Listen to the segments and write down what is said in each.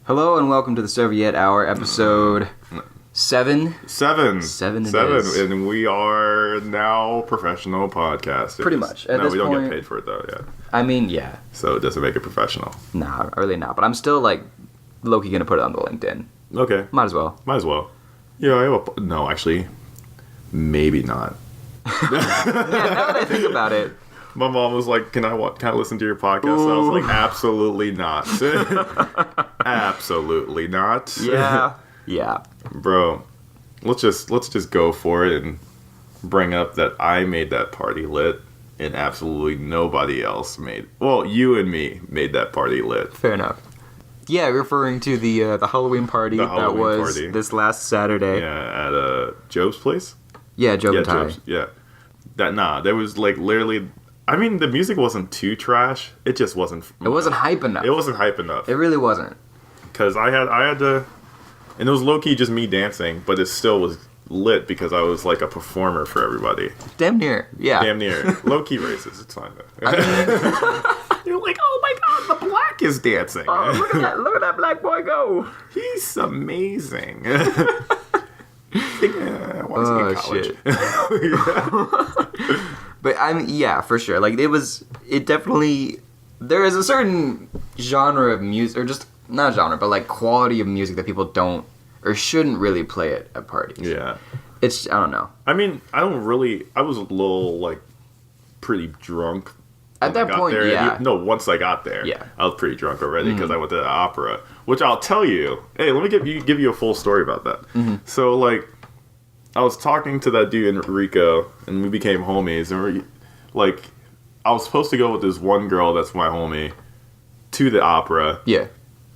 Hello and welcome to the Serviette Hour, episode 7. Seven, and we are now professional podcasters. Pretty much. No, we don't get paid for it though, yeah. I mean, yeah. So it doesn't make it professional. Nah, really not. But I'm still, low-key gonna put it on the LinkedIn. Okay. Might as well. Yeah, I have no, actually, maybe not. Yeah, now that I think about it. My mom was like, can I listen to your podcast? I was like, absolutely not. Absolutely not. Yeah. Bro, let's just go for it and bring up that I made that party lit and absolutely nobody else made. Well, you and me made that party lit. Fair enough. Yeah, referring to the Halloween party that was this last Saturday. Yeah, at Joe's place? Yeah, Joe and Ty. Yeah. There was literally, I mean, the music wasn't too trash. It just wasn't. It wasn't hype enough. It wasn't hype enough. It really wasn't. Because I had to, and it was low-key just me dancing, but it still was lit because I was like a performer for everybody. Damn near, yeah. Damn near. Low-key racist, it's fine though. You're like, oh my god, the black is dancing. Oh, look at that black boy go. He's amazing. I want to get college. Shit. But I mean, yeah, for sure. It definitely, there is a certain genre of music, or just, not genre, but quality of music that people don't, or shouldn't really play at parties. Yeah. It's, I don't know. I mean, I was a little, pretty drunk. At that point, there. yeah. No, once I got there, yeah. I was pretty drunk already because I went to the opera, which I'll tell you. Hey, let me give you a full story about that. Mm-hmm. So, I was talking to that dude Enrico, and we became homies, and I was supposed to go with this one girl that's my homie to the opera. Yeah.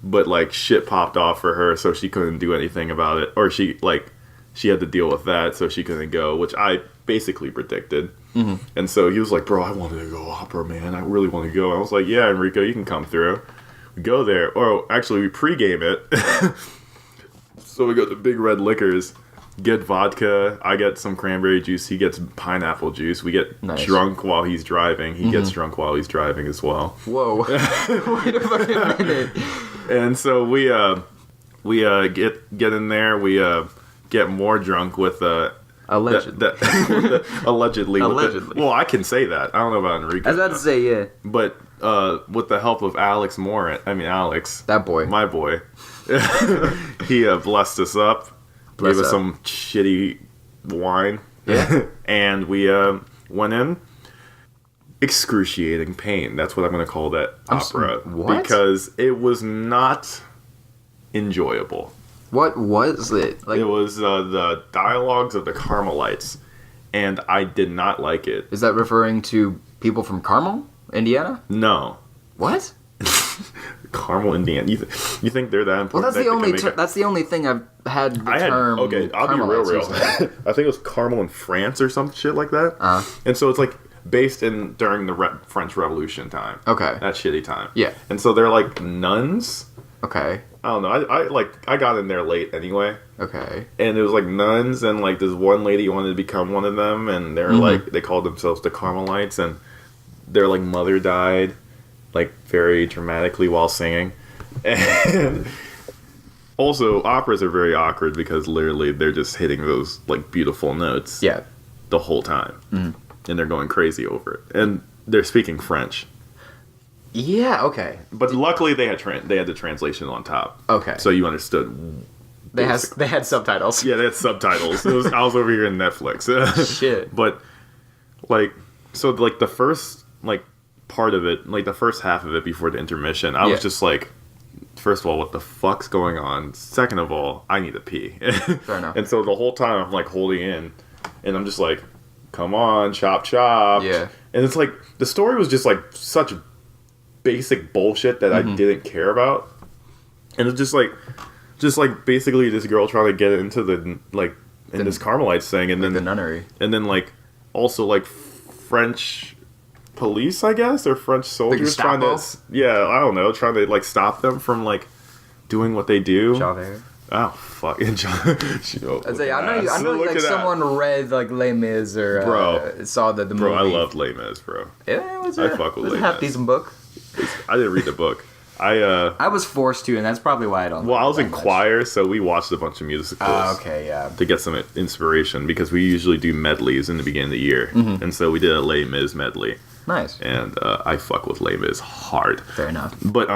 But, shit popped off for her, so she couldn't do anything about it. Or she had to deal with that, so she couldn't go, which I basically predicted. Mm-hmm. And so he was like, bro, I wanted to go opera, man. I really want to go. I was like, yeah, Enrico, you can come through. We go there. Or, actually, we pregame it. So we go to Big Red Liquors, get vodka. I get some cranberry juice. He gets pineapple juice. We get drunk while he's driving. He gets drunk while he's driving as well. Whoa. Wait a fucking minute. And so we get in there. We get more drunk with allegedly. Allegedly. Well, I can say that. I don't know about Enrique. I was about to say, yeah. But with the help of Alex, that boy, my boy, he blessed us up, gave us some shitty wine, yeah, and we went in. Excruciating pain. That's what I'm going to call that opera. What? Because it was not enjoyable. What was it? It was the dialogues of the Carmelites, and I did not like it. Is that referring to people from Carmel, Indiana? No. What? Carmel, Indiana. You think they're that important? Well, that's the only thing I've had the term. Okay, I'll be real. I think it was Carmel in France or some shit like that. And so it's based during the French Revolution time. Okay. That shitty time. Yeah. And so they're nuns. Okay. I don't know. I got in there late anyway. Okay. And it was nuns, and this one lady wanted to become one of them, and they're they called themselves the Carmelites, and their mother died very dramatically while singing. And also operas are very awkward because literally they're just hitting those beautiful notes. Yeah. The whole time. Mm-hmm. And they're going crazy over it. And they're speaking French. Yeah, okay. But luckily they had the translation on top. Okay. So you understood. They had subtitles. Yeah, they had subtitles. I was over here in Netflix. Shit. But so the first part of it, the first half of it before the intermission, I was just first of all, what the fuck's going on? Second of all, I need to pee. Fair enough. And so the whole time I'm holding in, and I'm just come on, chop chop. Yeah. And it's the story was just such basic bullshit that I didn't care about. And it's just basically this girl trying to get into this Carmelites thing, and then the nunnery, and then also French police, I guess, or French soldiers trying to, I don't know, trying to stop them from doing what they do. Javert. Oh fuck! I'd say I know someone read Les Mis or saw the movie. Bro, I loved Les Mis, bro. Yeah, it was I fuck with Les Mis. Half decent book. I didn't read the book. I was forced to, and that's probably why I don't. Well, like I was it in that much. choir, so we watched a bunch of musicals. Okay, yeah. To get some inspiration, because we usually do medleys in the beginning of the year, and so we did a Les Mis medley. Nice. And I fuck with Les Mis hard. Fair enough. But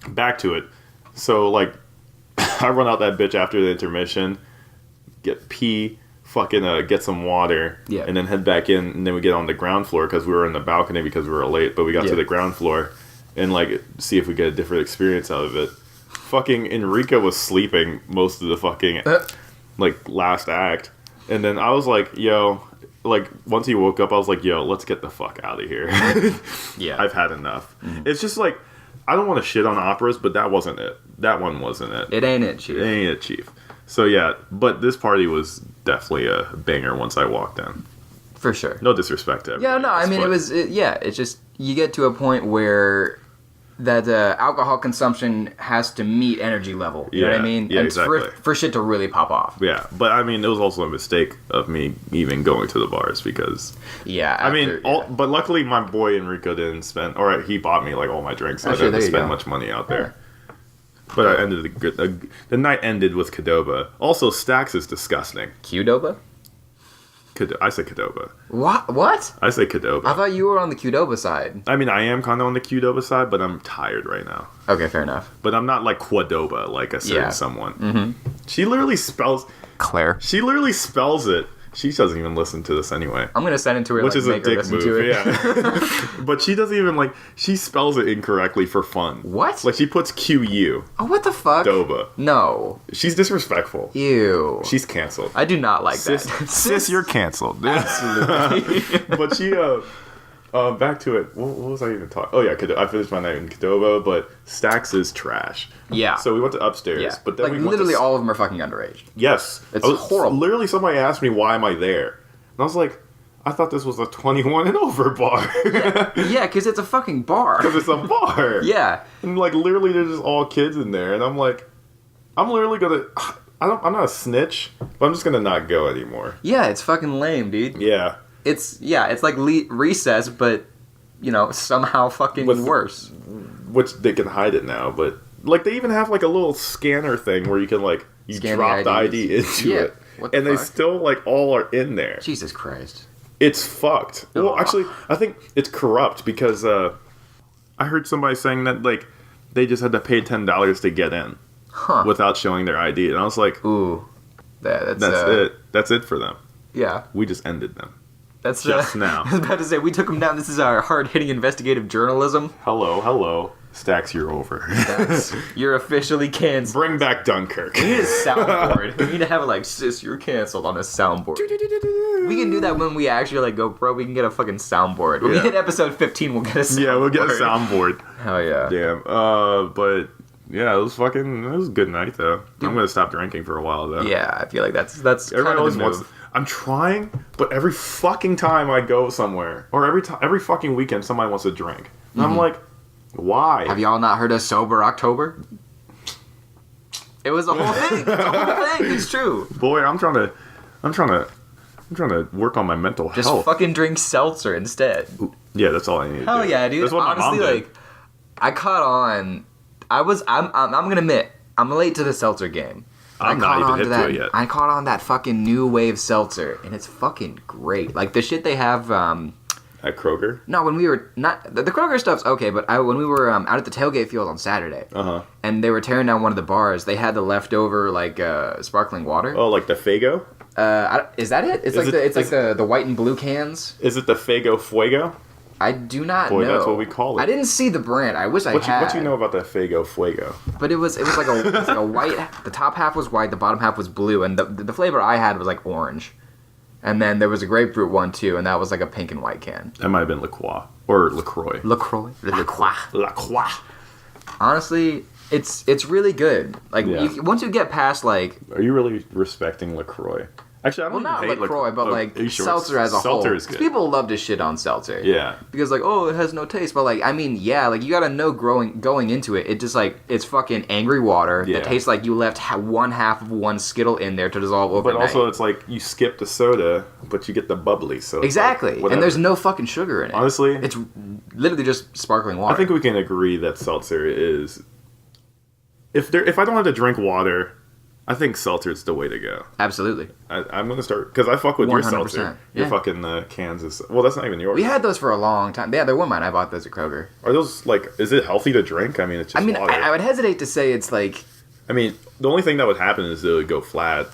back to it. So like, I run out that bitch after the intermission, get get some water, and then head back in, and then we get on the ground floor because we were in the balcony because we were late, but we got to the ground floor and like see if we get a different experience out of it. Fucking Enrico was sleeping most of the fucking like last act, and then I was like, yo, like once he woke up, I was like, yo, let's get the fuck out of here. Yeah, I've had enough. It's just like, I don't want to shit on operas, but that wasn't it. That one wasn't it. It ain't it, Chief. It ain't it, Chief. So yeah, but this party was definitely a banger once I walked in. For sure. No disrespect to everybody. Yeah, no, I mean, it's just, you get to a point where that alcohol consumption has to meet energy level. You know what I mean? Yeah, and exactly. For shit to really pop off. Yeah, but I mean, it was also a mistake of me even going to the bars because... Yeah. But luckily my boy Enrico didn't spend... Or he bought me like all my drinks, so I didn't spend much money out there. But I ended the night ended with Qdoba. Also, Stax is disgusting. Qdoba? I say Qdoba. What? I say Qdoba. I thought you were on the Qdoba side. I mean, I am kind of on the Qdoba side, but I'm tired right now. Okay, fair enough. But I'm not like Quadoba, like a certain someone. Mm-hmm. She literally spells... Claire. She literally spells it. She doesn't even listen to this anyway. I'm going to send it to her, which is a dick move, yeah. But she doesn't even, like... She spells it incorrectly for fun. What? Like, she puts Q-U. Oh, what the fuck? Doba. No. She's disrespectful. Ew. She's canceled. I do not like that. Sis, you're canceled. Absolutely. But she, back to it. What was I even talking? Oh, yeah, I finished my night in Qdoba, but Stax is trash. Yeah. So we went to upstairs. Yeah. But then like, we went literally all of them are fucking underage. Yes. It's horrible. Literally, somebody asked me, why am I there? And I was like, I thought this was a 21 and over bar. Yeah, because it's a fucking bar. Because it's a bar. Yeah. And, like, literally, there's just all kids in there. And I'm like, I'm literally gonna... I'm not a snitch, but I'm just gonna not go anymore. Yeah, it's fucking lame, dude. Yeah. It's like recess, but, somehow fucking worse. Which they can hide it now, but... Like, they even have, like, a little scanner thing where you can, like... You Scan drop the ID into it. And they still, like, all are in there. Jesus Christ. It's fucked. Oh. Well, actually, I think it's corrupt because I heard somebody saying that, like, they just had to pay $10 to get in without showing their ID. And I was like, ooh. That's it. That's it for them. Yeah. We just ended them. That's just now. I was about to say, we took them down. This is our hard-hitting investigative journalism. Hello. Stax, you're over. You're officially canceled. Bring back Dunkirk. We need a soundboard. We need to have it like, sis, you're canceled on a soundboard. We can do that when we actually like go pro. We can get a fucking soundboard. When we hit episode 15, we'll get a soundboard. Yeah, we'll get a soundboard. Hell yeah. Damn. But yeah, it was a good night though. Dude. I'm gonna stop drinking for a while though. Yeah, I feel like that's everybody kind always of the move. wants. I'm trying, but every fucking time I go somewhere, or every fucking weekend, somebody wants to drink, and I'm like, why? Have y'all not heard of Sober October? It was a whole thing. It's a whole thing. It's true. Boy, I'm trying to work on my mental health. Just fucking drink seltzer instead. Yeah, that's all I need to do. Hell yeah, dude. That's what honestly, my mom did. like, I caught on. I'm gonna admit, I'm late to the seltzer game. I'm not even hip to it yet. I caught on that fucking new wave seltzer, and it's fucking great. Like, the shit they have... At Kroger? No, when we were... not the Kroger stuff's okay, but when we were out at the tailgate field on Saturday, and they were tearing down one of the bars, they had the leftover, like, sparkling water. Oh, like the Fago? Is that it? It's like the white and blue cans. Is it the Fago Fuego? I do not know. Boy, that's what we call it. I didn't see the brand. I wish I had. What you know about that Fago Fuego? But it was like a white. The top half was white. The bottom half was blue, and the flavor I had was like orange. And then there was a grapefruit one too, and that was like a pink and white can. That might have been La Croix or LaCroix. LaCroix. LaCroix. Honestly, it's really good. Like once you get past like. Are you really respecting LaCroix? Actually, I don't Well, even not hate LaCroix, but like are you sure? seltzer as a whole. Seltzer is 'Cause good. people love to shit on seltzer. Yeah. Because like, oh, it has no taste. But like, I mean, yeah, like you gotta know going into it, it just like it's fucking angry water Yeah. that tastes like you left one half of one Skittle in there to dissolve overnight. But also, it's like you skip the soda, but you get the bubbly. So it's exactly, like, and there's no fucking sugar in it. Honestly, it's literally just sparkling water. I think we can agree that seltzer is. If I don't have to drink water, I think seltzer's the way to go. Absolutely. I'm gonna start because I fuck with your 100%, seltzer. Your yeah. fucking Kansas. Well, that's not even yours. We had those for a long time. Yeah, they were mine. I bought those at Kroger. Are those like? Is it healthy to drink? I mean, it's just water. I would hesitate to say it's like. I mean, the only thing that would happen is it would go flat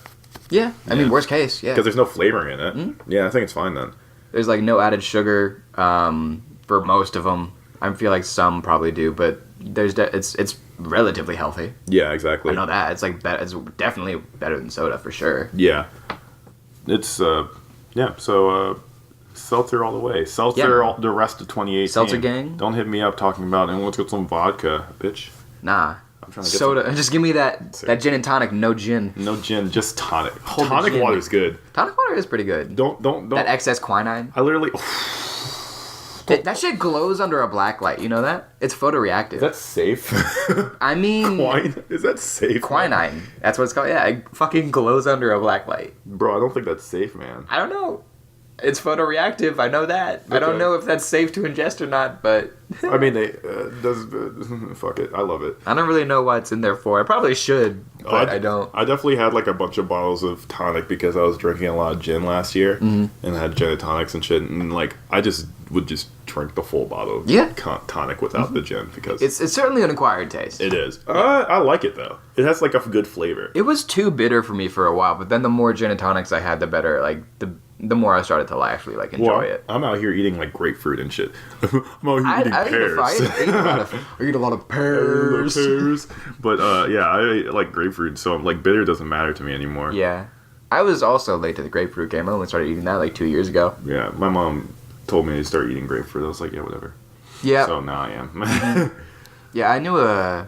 Yeah, I mean, worst case, yeah. because there's no flavoring in it. Mm-hmm. Yeah, I think it's fine then. There's like no added sugar for most of them. I feel like some probably do, but it's relatively healthy. Yeah, exactly. I know that it's like it's definitely better than soda for sure. Yeah, it's yeah. So seltzer all the way. Seltzer Yeah. the rest of 2018. Seltzer gang? Don't hit me up talking about and let's get some vodka, bitch. Nah, I'm trying to get soda. Just give me that Sorry. gin and tonic, no gin. No gin, just tonic. Hold the Tonic gin. water's good. Tonic water is pretty good. Don't. That excess quinine. I literally. That shit glows under a black light. You know that? It's photoreactive. Is that safe? I mean, Quine? Is that safe? quinine. That's what it's called. Yeah, it fucking glows under a black light. Bro, I don't think that's safe, man. I don't know. It's photoreactive. I know that. I don't Okay. know if that's safe to ingest or not, but I mean, they fuck it. I love it. I don't really know what it's in there for. I probably should, but I don't. I definitely had like a bunch of bottles of tonic because I was drinking a lot of gin last year and I had gin and tonics and shit. And like, I just would just drink the full bottle of Yeah. tonic without the gin because It's certainly an acquired taste. it is. I like it though. It has like a good flavor. It was too bitter for me for a while, but then the more gin and tonics I had, the better. Like the more I started to actually like enjoy it. I'm out here eating like grapefruit and shit. I'm out here eating I pears. I eat a lot of pears. Pears. But yeah, I like grapefruit, so like bitter doesn't matter to me anymore. Yeah. I was also late to the grapefruit game. I only started eating that like 2 years ago. Yeah, my mom told me to start eating grapefruit. I was like, yeah, whatever. Yeah. So now I am. Yeah, I knew I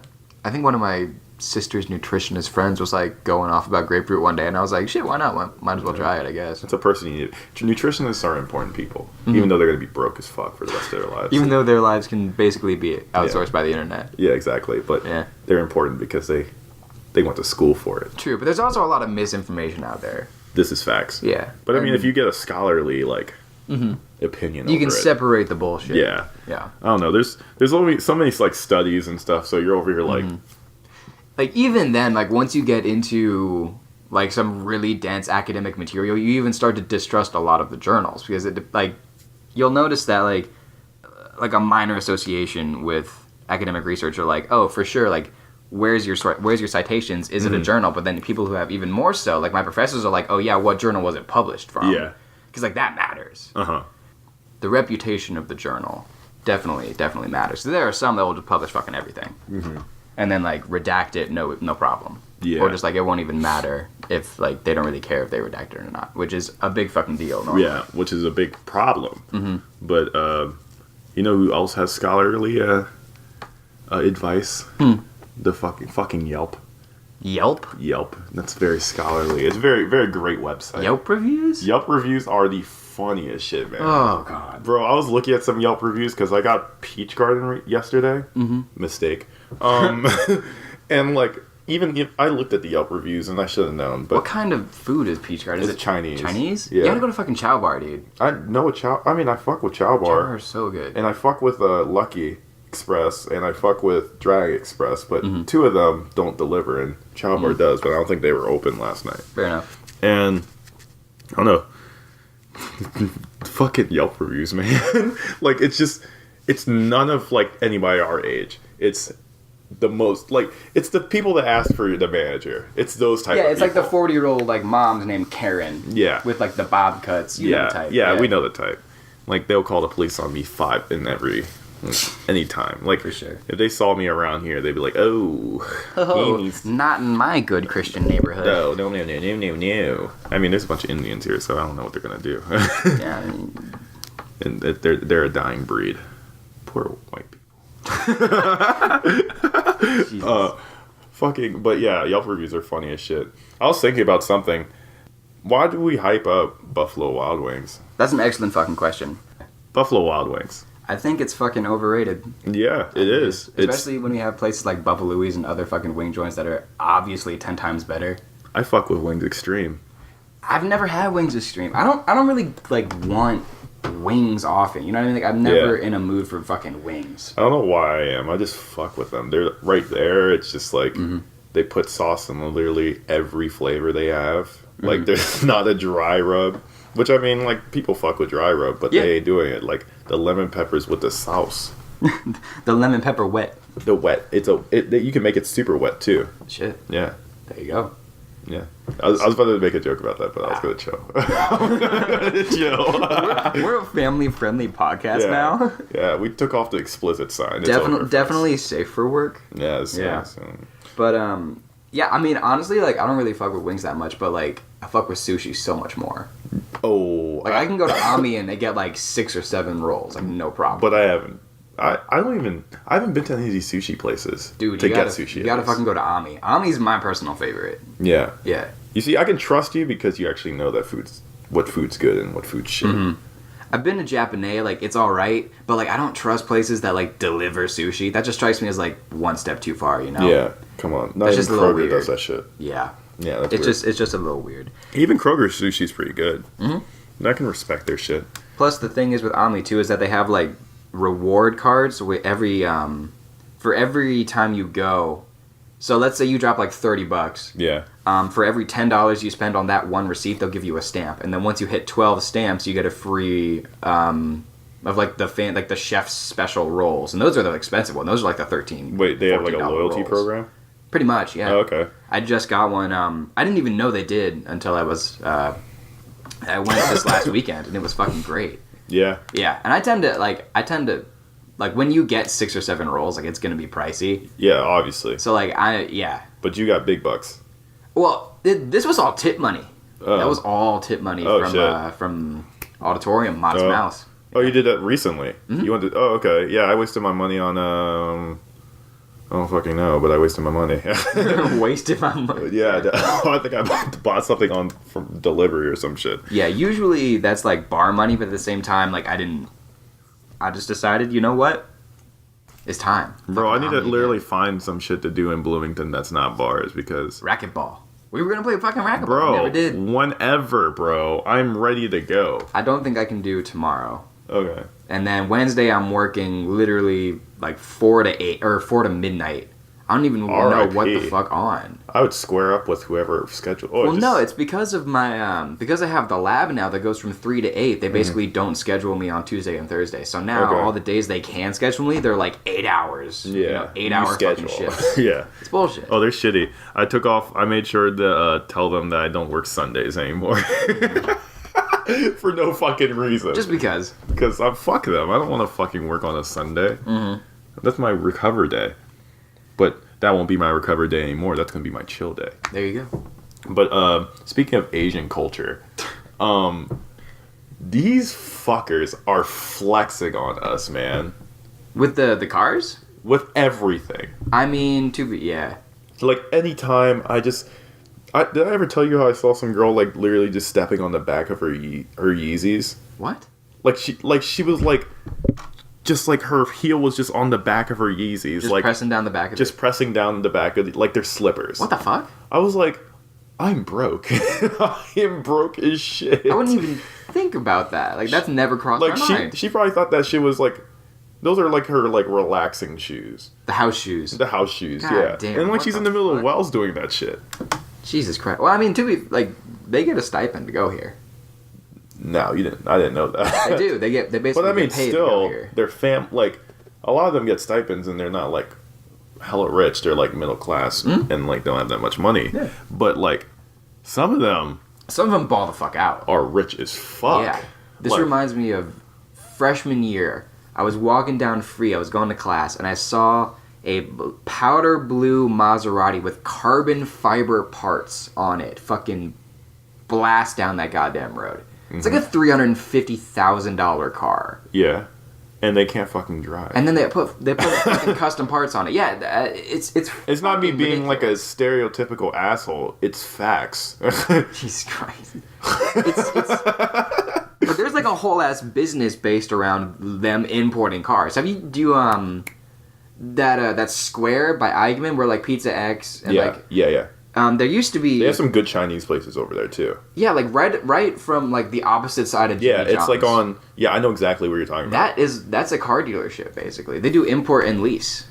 think one of my sister's nutritionist friends was like going off about grapefruit one day, and I was like, shit, why not? Might as well try it, I guess. It's a person you need. Nutritionists are important people, even though they're going to be broke as fuck for the rest of their lives. Even though their lives can basically be outsourced by the internet. Yeah, exactly. But Yeah. they're important because they went to school for it. True, but there's also a lot of misinformation out there. This is facts. Yeah. But I mean, And if you get a scholarly like opinion, you over can it, separate the bullshit. Yeah. Yeah. I don't know. There's only so many like studies and stuff. So you're over here like, Like even then, like once you get into like some really dense academic material, you even start to distrust a lot of the journals because it like you'll notice that like a minor association with academic research are like, oh, for sure, like where's your citations? Is it a journal? But then people who have even more so, like my professors are like, oh yeah, what journal was it published from? Yeah. Because like that matters. The reputation of the journal definitely matters. There are some that will just publish fucking everything. And then like redact it, no problem. Yeah. Or just like it won't even matter if like they don't really care if they redact it or not, which is a big fucking deal. Normally. Yeah, which is a big problem. But you know who else has scholarly advice? The fucking Yelp. Yelp That's very scholarly. It's a very very great website. Yelp reviews. Yelp reviews are the funniest shit, man. Oh god, Bro, I was looking at some Yelp reviews because I got Peach Garden yesterday. Mistake. And like even if I looked at the Yelp reviews and I should have known, but what kind of food is Peach Garden? Is it's it Chinese. Chinese? Yeah. You gotta go to fucking Chow Bar, dude. I know a Chow. I mean, I fuck with Chow Chow Bar. Bar is so good. And I fuck with Lucky Express, and I fuck with Drag Express, but two of them don't deliver, and Chow Bar does, but I don't think they were open last night. Fair enough. And, I don't know, fucking Yelp reviews, man. Like, it's none of, like, anybody our age. It's the most, like, it's the people that ask for the manager. It's those type of Yeah, it's like the people. 40-year-old like mom's named Karen. Yeah. With like the bob cuts. You know the type. Yeah, we know the type. Like, they'll call the police on me anytime. Like, For sure. if they saw me around here, they'd be like, oh, Oh, he needs- not in my good Christian neighborhood. no. I mean, there's a bunch of Indians here, so I don't know what they're gonna do. Yeah, I mean, And they're a dying breed. Poor white people. Jesus. But yeah, Yelp reviews are funny as shit. I was thinking about something. Why do we hype up Buffalo Wild Wings? That's an excellent fucking question. Buffalo Wild Wings. I think it's fucking overrated. Yeah, it is. Especially when we have places like Buffalo's and other fucking wing joints that are obviously 10 times better. I fuck with Wings Extreme. I've never had Wings Extreme. I don't really like want wings often. You know what I mean? Like I'm never in a mood for fucking wings. I don't know why I am. I just fuck with them. They're right there. It's just like they put sauce in literally every flavor they have. Like there's not a dry rub. Which, I mean, like, people fuck with dry rub, but they ain't doing it. Like, the lemon peppers with the sauce. The lemon pepper wet. The wet. You can make it super wet, too. Shit. Yeah. There you go. Yeah. I was about to make a joke about that, but I was going to chill. We're a family-friendly podcast now. Yeah, we took off the explicit sign. Definitely safe for work. Yeah. But, yeah, I mean, honestly, like, I don't really fuck with wings that much, but, like, I fuck with sushi so much more. Oh. Like, I can go to Ami and they get, like, 6 or 7 rolls. Like, no problem. But I haven't. I haven't been to any of these sushi places. Dude, to get sushi. You gotta fucking go to Ami. Ami's my personal favorite. Yeah. Yeah. You see, I can trust you because you actually know that what food's good and what food's shit. I've been to Japanese, like, it's alright, but, like, I don't trust places that, like, deliver sushi. That just strikes me as, like, one step too far, you know? Yeah, come on. Not That's even just a little Kroger weird. does that shit. Yeah. Yeah, that's It's weird. it's just a little weird. Even Kroger's sushi's pretty good. I can respect their shit. Plus, the thing is with Ami, too, is that they have, like, reward cards with for every time you go. So let's say you drop, like, $30. Yeah. For every $10 you spend on that one receipt, they'll give you a stamp. And then once you hit 12 stamps, you get a free of like the chef's special rolls. And those are the expensive ones. Those are like the 13. Wait, they have like a loyalty rolls. program? Pretty much, yeah. Oh, okay. I just got one. I didn't even know they did until I went this last weekend, and it was fucking great. Yeah. Yeah, and I tend to when you get 6 or 7 rolls, like, it's gonna be pricey. Yeah, obviously. So like But you got big bucks. Well, this was all tip money. Oh. That was all tip money from Auditorium, Modest Mouse. Oh, you did that recently? You went to... Oh, okay. Yeah, I wasted my money on... I don't fucking know, but I wasted my money. Wasted my money. Yeah, I think I bought something from delivery or some shit. Yeah, usually that's like bar money, but at the same time, like, I just decided, you know what? It's time. Bro, I need to literally find some shit to do in Bloomington that's not bars because... Racquetball. We were going to play fucking racquetball. Bro, we never did. Whenever, bro. I'm ready to go. I don't think I can do tomorrow. Okay. And then Wednesday, I'm working literally like 4 to 8 or 4 to midnight. I don't even know what the fuck on. I would square up with whoever scheduled. Well, no, it's because of my because I have the lab now that goes from 3 to 8. They basically don't schedule me on Tuesday and Thursday. So now all the days they can schedule me, they're like 8 hours. Yeah, you know, 8-hour fucking shifts. Yeah, it's bullshit. Oh, they're shitty. I took off. I made sure to tell them that I don't work Sundays anymore. For no fucking reason. Just because. Because fuck them. I don't want to fucking work on a Sunday. That's my recover day. But that won't be my recover day anymore. That's going to be my chill day. There you go. But speaking of Asian culture, these fuckers are flexing on us, man. With the cars? With everything. I mean, yeah. Like, anytime did I ever tell you how I saw some girl, like, literally just stepping on the back of her Yeezys? What? Like, she was, like... Just like her heel was just on the back of her Yeezys. Just like pressing down the back of Just pressing down the back of like their slippers. What the fuck? I was like, I'm broke. I am broke as shit. I wouldn't even think about that. Like, that's never crossed my mind. She probably thought that shit was like, those are like her like relaxing shoes. The house shoes. The house shoes, God yeah. damn, and like she's in the middle fuck? of Wells doing that shit. Jesus Christ. Well, I mean, they get a stipend to go here. No, you didn't. I didn't know that. They do. They basically but I mean, get paid to go here. They're like, a lot of them get stipends and they're not like hella rich. They're like middle class and like don't have that much money. Yeah. But like, some of them ball the fuck out. Are rich as fuck. Yeah. This reminds me of freshman year. I was walking down Free. I was going to class and I saw a powder blue Maserati with carbon fiber parts on it. Fucking blast down that goddamn road. It's like a $350,000 car. Yeah. and they can't fucking drive. And then they put fucking custom parts on it. Yeah, it's not me being ridiculous. like a stereotypical asshole. It's facts. Jesus Christ. But there's like a whole ass business based around them importing cars. That Square by Eigenmann where like Pizza X and yeah. There used to be... They have some good Chinese places over there, too. Yeah, like right from like the opposite side of Jimmy Yeah, it's John's. like on... Yeah, I know exactly what you're talking about. That's a car dealership, basically. They do import and lease.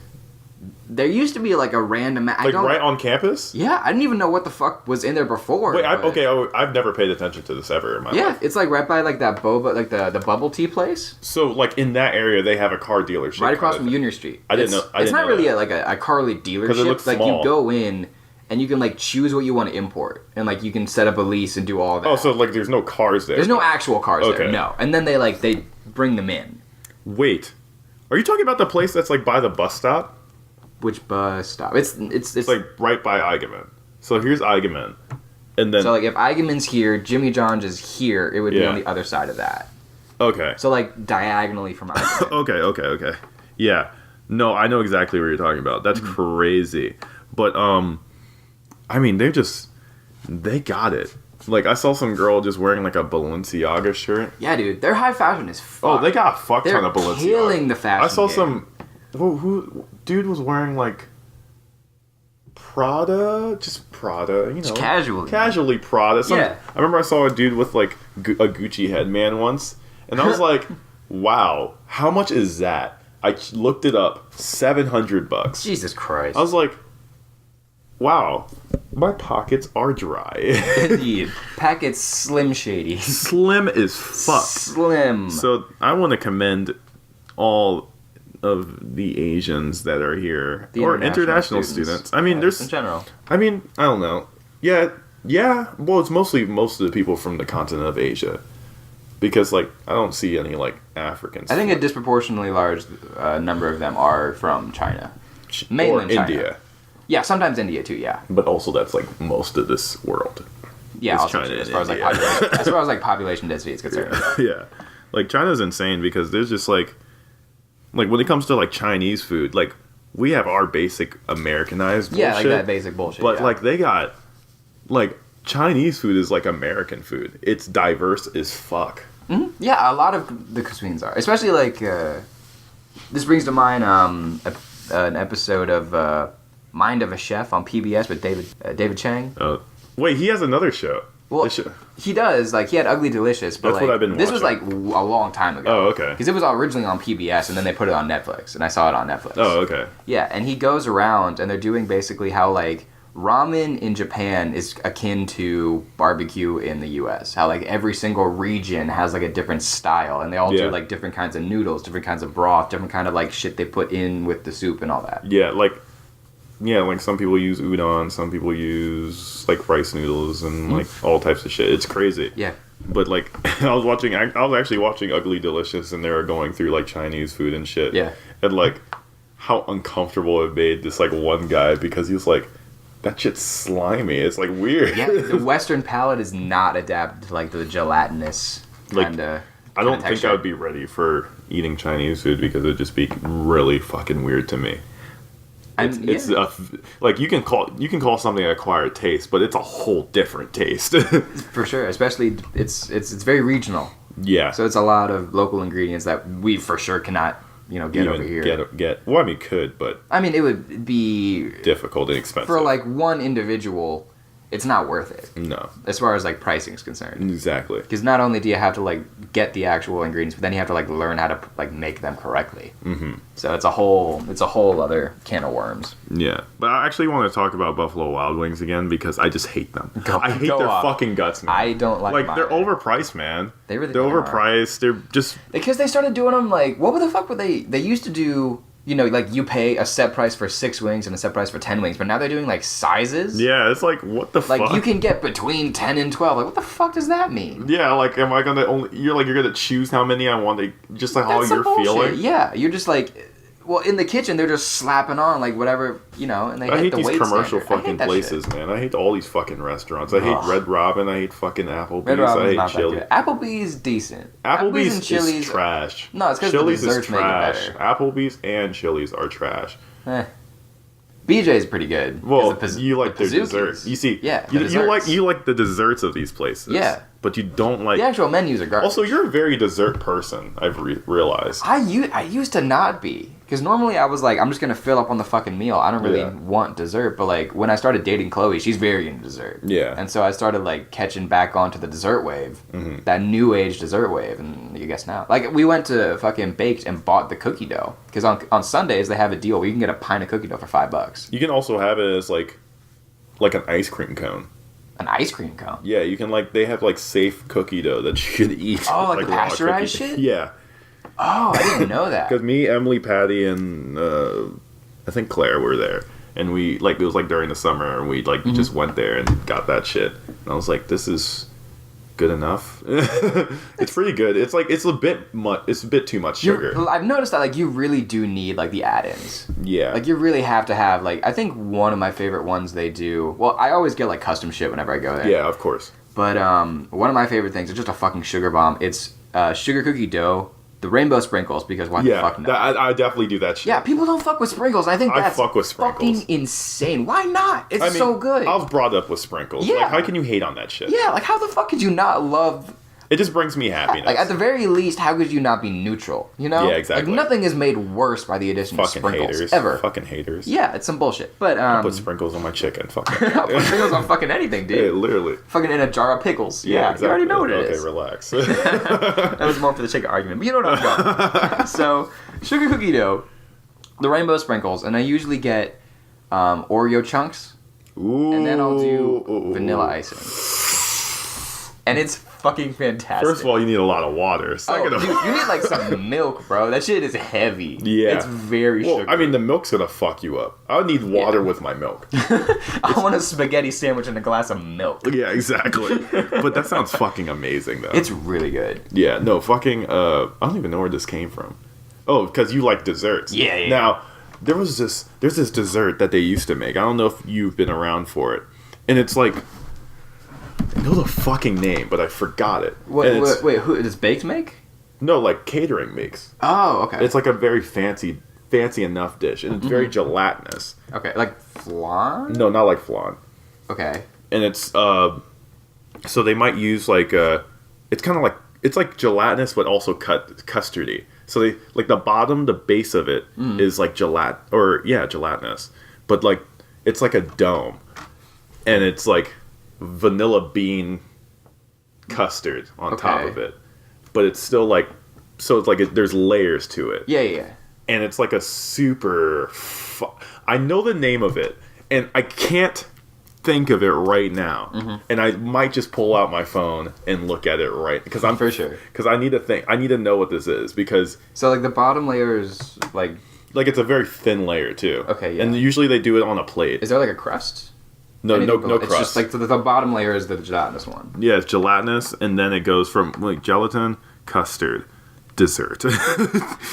There used to be like a random... Like right on campus? Yeah, I didn't even know what the fuck was in there before. Wait, I've never paid attention to this ever in my life. Yeah, it's like right by like that boba, like the bubble tea place. So like in that area, they have a car dealership. Right across from Union Street. I didn't know. It's not really a carly dealership. Because it looks like small. you go in... And you can, like, choose what you want to import. And, like, you can set up a lease and do all that. Oh, so, like, there's no cars there? There's no actual cars Okay. there, no. And then they bring them in. Wait. Are you talking about the place that's, like, by the bus stop? Which bus stop? It's like, right by Eigenmann. So, here's Eigenmann. And then... So, like, if Eigenmann's here, Jimmy John's is here, it would be on the other side of that. Okay. So, like, diagonally from Eigenmann. Okay. Yeah. No, I know exactly what you're talking about. That's crazy. But, I mean, they got it. Like, I saw some girl just wearing, like, a Balenciaga shirt. Yeah, dude. They're high fashion as fuck. Oh, they got a fuck ton of Balenciaga. They're killing the fashion I saw game. some... Who... Dude was wearing, like... Prada? Just Prada, you know. Just casually. Casually Prada. Yeah. I remember I saw a dude with, like, a Gucci headband once. And I was like, wow, how much is that? I looked it up. $700. Jesus Christ. I was like... Wow, my pockets are dry. Indeed. Packets Slim Shady. Slim as fuck. Slim. So I want to commend all of the Asians that are here. The or international students. I mean, there's... In general. I mean, I don't know. Yeah. Well, it's mostly most of the people from the continent of Asia. Because, like, I don't see any, like, Africans. I think a disproportionately large number of them are from China. Mainland or China. India. Yeah, sometimes India too, yeah. But also that's, like, most of this world. Yeah, It's also China as and far as, like, India. population, as far as, like, population density is concerned. Yeah. Like, China's insane because there's just, like, when it comes to, like, Chinese food, like, we have our basic Americanized bullshit. Yeah, like that basic bullshit, But, yeah. like, they got, like, Chinese food is, like, American food. It's diverse as fuck. Mm-hmm. Yeah, a lot of the cuisines are. Especially, like, this brings to mind an episode of Mind of a Chef on PBS with David Chang. Wait, he has another show. Well, he does. Like, he had Ugly Delicious, but That's like, what I've been this was, like, watching. a long time ago. Oh, okay. Because it was originally on PBS, and then they put it on Netflix, and I saw it on Netflix. Oh, okay. Yeah, and he goes around, and they're doing basically how, like, ramen in Japan is akin to barbecue in the U.S. How, like, every single region has, like, a different style, and they all do, like, different kinds of noodles, different kinds of broth, different kind of, like, shit they put in with the soup and all that. Yeah, like some people use udon, some people use, like, rice noodles and, like, all types of shit. It's crazy. Yeah. But, like, I was actually watching Ugly Delicious, and they were going through, like, Chinese food and shit. Yeah. And, like, how uncomfortable it made this, like, one guy, because he was like, that shit's slimy. It's, like, weird. Yeah, the Western palate is not adapted to, like, the gelatinous kind of I don't think I would be ready for eating Chinese food because it would just be really fucking weird to me. It's like you can call something an acquired taste, but it's a whole different taste. For sure, especially it's very regional. Yeah. So it's a lot of local ingredients that we for sure cannot, get Even over here. Get. Well, I mean, could, but I mean, it would be difficult and expensive for like one individual. It's not worth it. No. As far as like pricing is concerned. Exactly. Because not only do you have to like get the actual ingredients, but then you have to like learn how to like make them correctly. Mm-hmm. So it's a whole other can of worms. Yeah, but I actually want to talk about Buffalo Wild Wings again because I just hate them. I hate their fucking guts, man. I don't like them they're either. overpriced, man. They're overpriced. They're just because they started doing them like what the fuck were they? They used to do. Like you pay a set price for 6 wings and a set price for 10 wings, but now they're doing like sizes. Yeah, it's like what the fuck? Like you can get between 10 and 12. Like what the fuck does that mean? Yeah, like am I gonna only? You're gonna choose how many I want. Just like how you're feeling. Yeah, you're just like, Well, in the kitchen, they're just slapping on like whatever, and they I hate the these weight commercial standard. fucking places, man. I hate all these fucking restaurants. I hate Ugh. Red Robin. I hate fucking Applebee's. Red Robin's I hate not Chili. that good. Applebee's decent. Applebee's and Chili's is trash. No, it's because the Chili's desserts is make it trash. better. Applebee's and Chili's are trash. BJ's pretty good. Well, you like their Pizookies. desserts. You see, Yeah, the you desserts. like the desserts of these places. Yeah. But you don't like... The actual menus are garbage. Also, you're a very dessert person, I've realized. I used to not be. Because normally I was like, I'm just going to fill up on the fucking meal. I don't really Yeah. want dessert. But like, when I started dating Chloe, she's very into dessert. Yeah. And so I started like catching back onto the dessert wave. Mhm. That new age dessert wave. And you guess now. Like, we went to fucking Baked and bought the cookie dough. Because on Sundays, they have a deal where you can get a pint of cookie dough for $5. You can also have it as like an ice cream cone. An ice cream cone. Yeah, you can they have safe cookie dough that you can eat. Oh, like the raw pasteurized cookie. shit? Yeah. Oh, I didn't know that. Because me, Emily, Patty, and I think Claire were there. And we, it was during the summer, and we, just went there and got that shit. And I was like, this is good enough. It's pretty good. It's a bit too much sugar. I've noticed that you really do need the add-ins. Yeah. You really have to have I think one of my favorite ones they do. Well, I always get custom shit whenever I go there. Yeah, of course. But one of my favorite things is just a fucking sugar bomb. It's sugar cookie dough, the rainbow sprinkles, because why the fuck not? I definitely do that shit. Yeah, people don't fuck with sprinkles. I think that's fuck with sprinkles. fucking insane. Why not? It's so good. I was brought up with sprinkles. Yeah. How can you hate on that shit? Yeah, how the fuck could you not love... It just brings me happiness. at the very least, how could you not be neutral? Yeah, exactly. Nothing is made worse by the addition fucking of sprinkles. haters. Ever. Fucking haters. Yeah, it's some bullshit. But, I put sprinkles on my chicken. Fuck it. I'll put sprinkles on fucking anything, dude. Yeah, literally. Fucking in a jar of pickles. Yeah, exactly. you already know what it is. Okay, relax. That was more for the chicken argument, but you know what I'm going. So, sugar cookie dough, the rainbow sprinkles, and I usually get Oreo chunks, Ooh. and then I'll do vanilla icing. And it's fucking fantastic. First of all, you need a lot of water. Second of dude, you need some milk, bro. That shit is heavy. Yeah. It's very sugary. I mean, the milk's gonna fuck you up. I would need water with my milk. I want a spaghetti sandwich and a glass of milk. Yeah, exactly. But that sounds fucking amazing, though. It's really good. Yeah, no, fucking, I don't even know where this came from. Oh, because you like desserts. Yeah. Now, there's this dessert that they used to make. I don't know if you've been around for it. And it's I know the fucking name, but I forgot it. Wait, who does Baked make? No, catering makes. Oh, okay. It's a very fancy enough dish, and it's very gelatinous. Okay, like flan? No, not like flan. Okay. And it's so they might use it's kind of it's like gelatinous, but also custardy. So they the base of it is gelatinous, but it's like a dome, and it's vanilla bean custard on top of it, but it's still there's layers to it. Yeah. And it's a super I know the name of it, and I can't think of it right now, and I might just pull out my phone and look at it because I'm for sure, because I need to know what this is, because so the bottom layer is it's a very thin layer too. Okay, yeah. And usually they do it on a plate. Is there a crust? No It's crust. just the bottom layer is the gelatinous one. Yeah, it's gelatinous, and then it goes from gelatin, custard, dessert.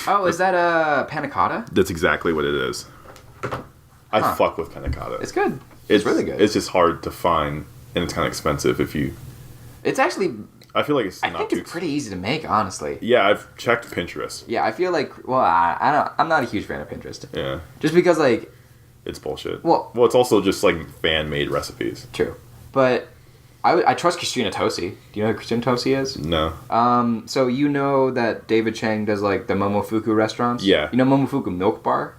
Oh, is that a panna cotta? That's exactly what it is. I fuck with panna cotta. It's good. It's really good. It's just hard to find, and it's kind of expensive if you... It's actually... I feel like it's I think it's pretty easy to make, honestly. Yeah, I've checked Pinterest. Yeah, I feel I'm not a huge fan of Pinterest. Yeah. Just because, it's bullshit. Well, it's also just fan-made recipes. True. But I trust Christina Tosi. Do you know who Christina Tosi is? No. So you know that David Chang does the Momofuku restaurants? Yeah. You know Momofuku Milk Bar?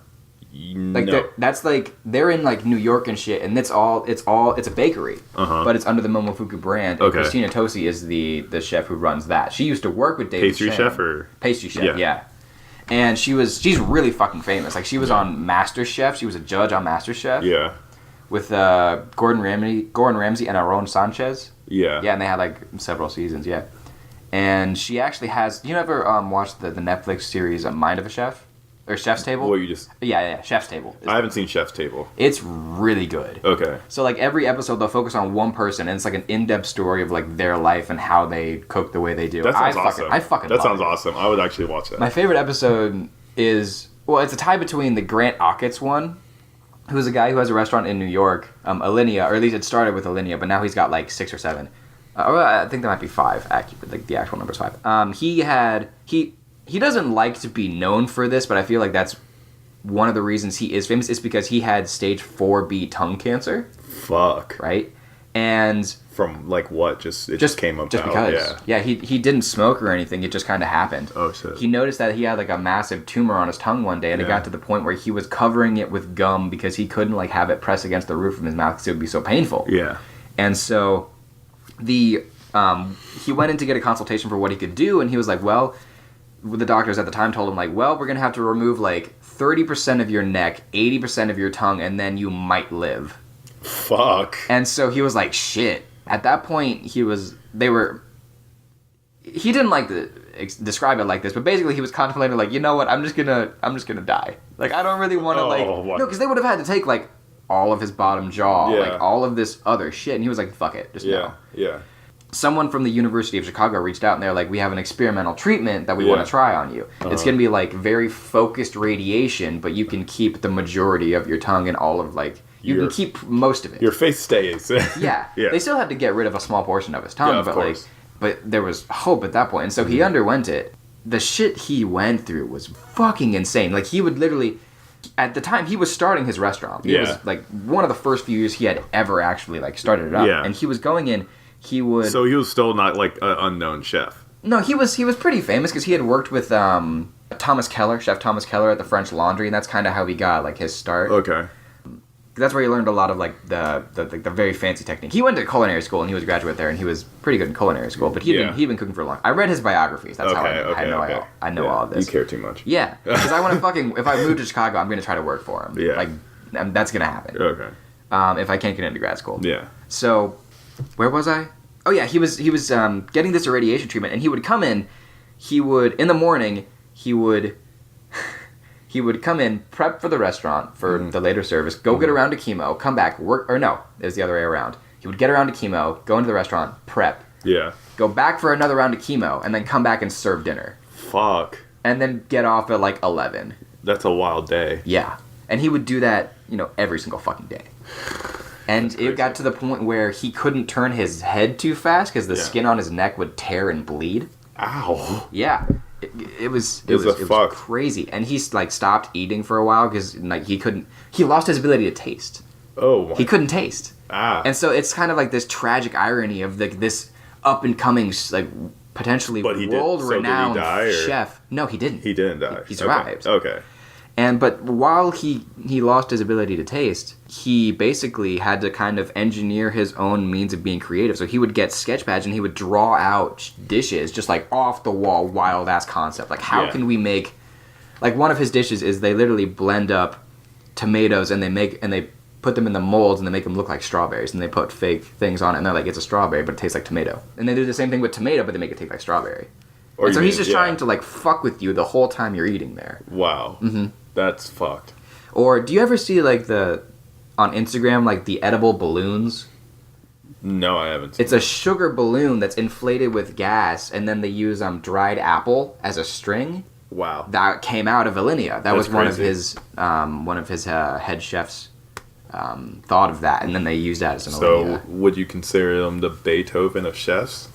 No. That's they're in New York and shit, and it's a bakery, but it's under the Momofuku brand. And Okay. Christina Tosi is the chef who runs that. She used to work with David Pastry Chang. chef or... Pastry chef, yeah. And she's really fucking famous. She was on MasterChef. She was a judge on MasterChef. Yeah. With Gordon Ramsay and Aaron Sanchez. Yeah. Yeah, and they had several seasons, yeah. And she actually has... You ever watched the Netflix series Mind of a Chef? Or Chef's Table? Well, you just... Yeah, Chef's Table. I haven't seen Chef's Table. It's really good. Okay. So every episode they'll focus on one person, and it's an in-depth story of their life and how they cook the way they do. That sounds awesome. I fucking That love sounds it. awesome. I would actually watch that. My favorite episode is Well, it's a tie between the Grant Achatz one, who's a guy who has a restaurant in New York, Alinea, or at least it started with Alinea, but now he's got like 6 or 7. I think there might be 5. Like the actual number's 5. He doesn't like to be known for this, but I feel like that's one of the reasons he is famous is because he had stage 4B tongue cancer. Fuck. Right? And from like what? Just came up. Just because. Yeah. He didn't smoke or anything. It just kind of happened. Oh shit. He noticed that he had like a massive tumor on his tongue one day, and it got to the point where he was covering it with gum because he couldn't like have it press against the roof of his mouth because it would be so painful. Yeah. And so he went in to get a consultation for what he could do, and he was like, well, the doctors at the time told him like, well, we're gonna have to remove like 30% of your neck, 80% of your tongue, and then you might live. Fuck. And so he was like, shit. At that point, he didn't like to describe it like this, but basically he was contemplating like, you know what, I'm just gonna die. Like, I don't really want to no, because they would have had to take like all of his bottom jaw, like all of this other shit, and he was like, fuck it, just no. Yeah. Someone from the University of Chicago reached out and they're like, we have an experimental treatment that we want to try on you. It's going to be like very focused radiation, but you can keep the majority of your tongue and all of like, you can keep most of it. Your face stays. Yeah. They still had to get rid of a small portion of his tongue, but course. like, but there was hope at that point. And so he underwent it. The shit he went through was fucking insane. Like, he would literally, at the time, he was starting his restaurant. It was like one of the first few years he had ever actually like started it up. Yeah. And he was going in, he would... So he was still not like an unknown chef. No, he was pretty famous because he had worked with Thomas Keller, Chef Thomas Keller at the French Laundry, and that's kind of how he got like his start. Okay. That's where he learned a lot of like the very fancy technique. He went to culinary school and he was a graduate there, and he was pretty good in culinary school. But he'd been cooking for a long. I read his biographies. That's how I know all of this. You care too much. Yeah, because I want to fucking, if I move to Chicago, I'm gonna try to work for him. Yeah. Like, that's gonna happen. Okay. If I can't get into grad school. Yeah. So, where was I? Oh yeah, he was getting this irradiation treatment, and he would come in. In the morning, he would come in, prep for the restaurant for the later service, go get around to chemo, come back, work, or no, it was the other way around. He would get around to chemo, go into the restaurant, prep. Yeah. Go back for another round of chemo, and then come back and serve dinner. Fuck. And then get off at like 11. That's a wild day. Yeah. And he would do that, every single fucking day. And it got to the point where he couldn't turn his head too fast because the skin on his neck would tear and bleed. Ow. Yeah. It was crazy. And he like stopped eating for a while because like he lost his ability to taste. Oh. He couldn't taste. Ah. And so it's kind of like this tragic irony of like this up and coming like potentially world renowned chef. No, he didn't. He didn't die. He survived. Okay. But while he lost his ability to taste, he basically had to kind of engineer his own means of being creative. So he would get sketch pads and he would draw out dishes just like off the wall, wild ass concept. Like, how can we make, like, one of his dishes is they literally blend up tomatoes and they put them in the molds and they make them look like strawberries, and they put fake things on it and they're like, it's a strawberry but it tastes like tomato. And they do the same thing with tomato but they make it taste like strawberry. And so he's just trying to like fuck with you the whole time you're eating there. Wow. Mm-hmm. That's fucked. Or do you ever see like on Instagram like the edible balloons? No, I haven't seen It's a sugar balloon that's inflated with gas, and then they use dried apple as a string. Wow. That came out of Alinea. That was crazy. one of his head chefs thought of that, and then they used that as an So Alinea. would you consider them the Beethoven of chefs?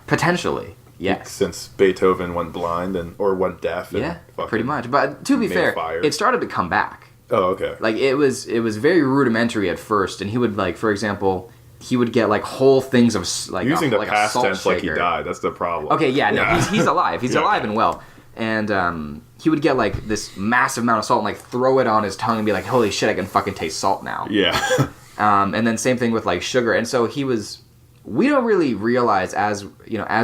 Potentially. Yes. Since Beethoven went blind or went deaf. Yeah, pretty much. But to be fair, it started to come back. Oh, okay. Like, it was very rudimentary at first, and he would, like, for example, he would get, like, whole things of, like, using the like past a salt tense shaker. like he died. That's the problem. Okay, yeah, no, he's alive. He's alive and well. And he would get, like, this massive amount of salt and, like, throw it on his tongue and be like, holy shit, I can fucking taste salt now. Yeah. And then same thing with, like, sugar. And so we don't really realize as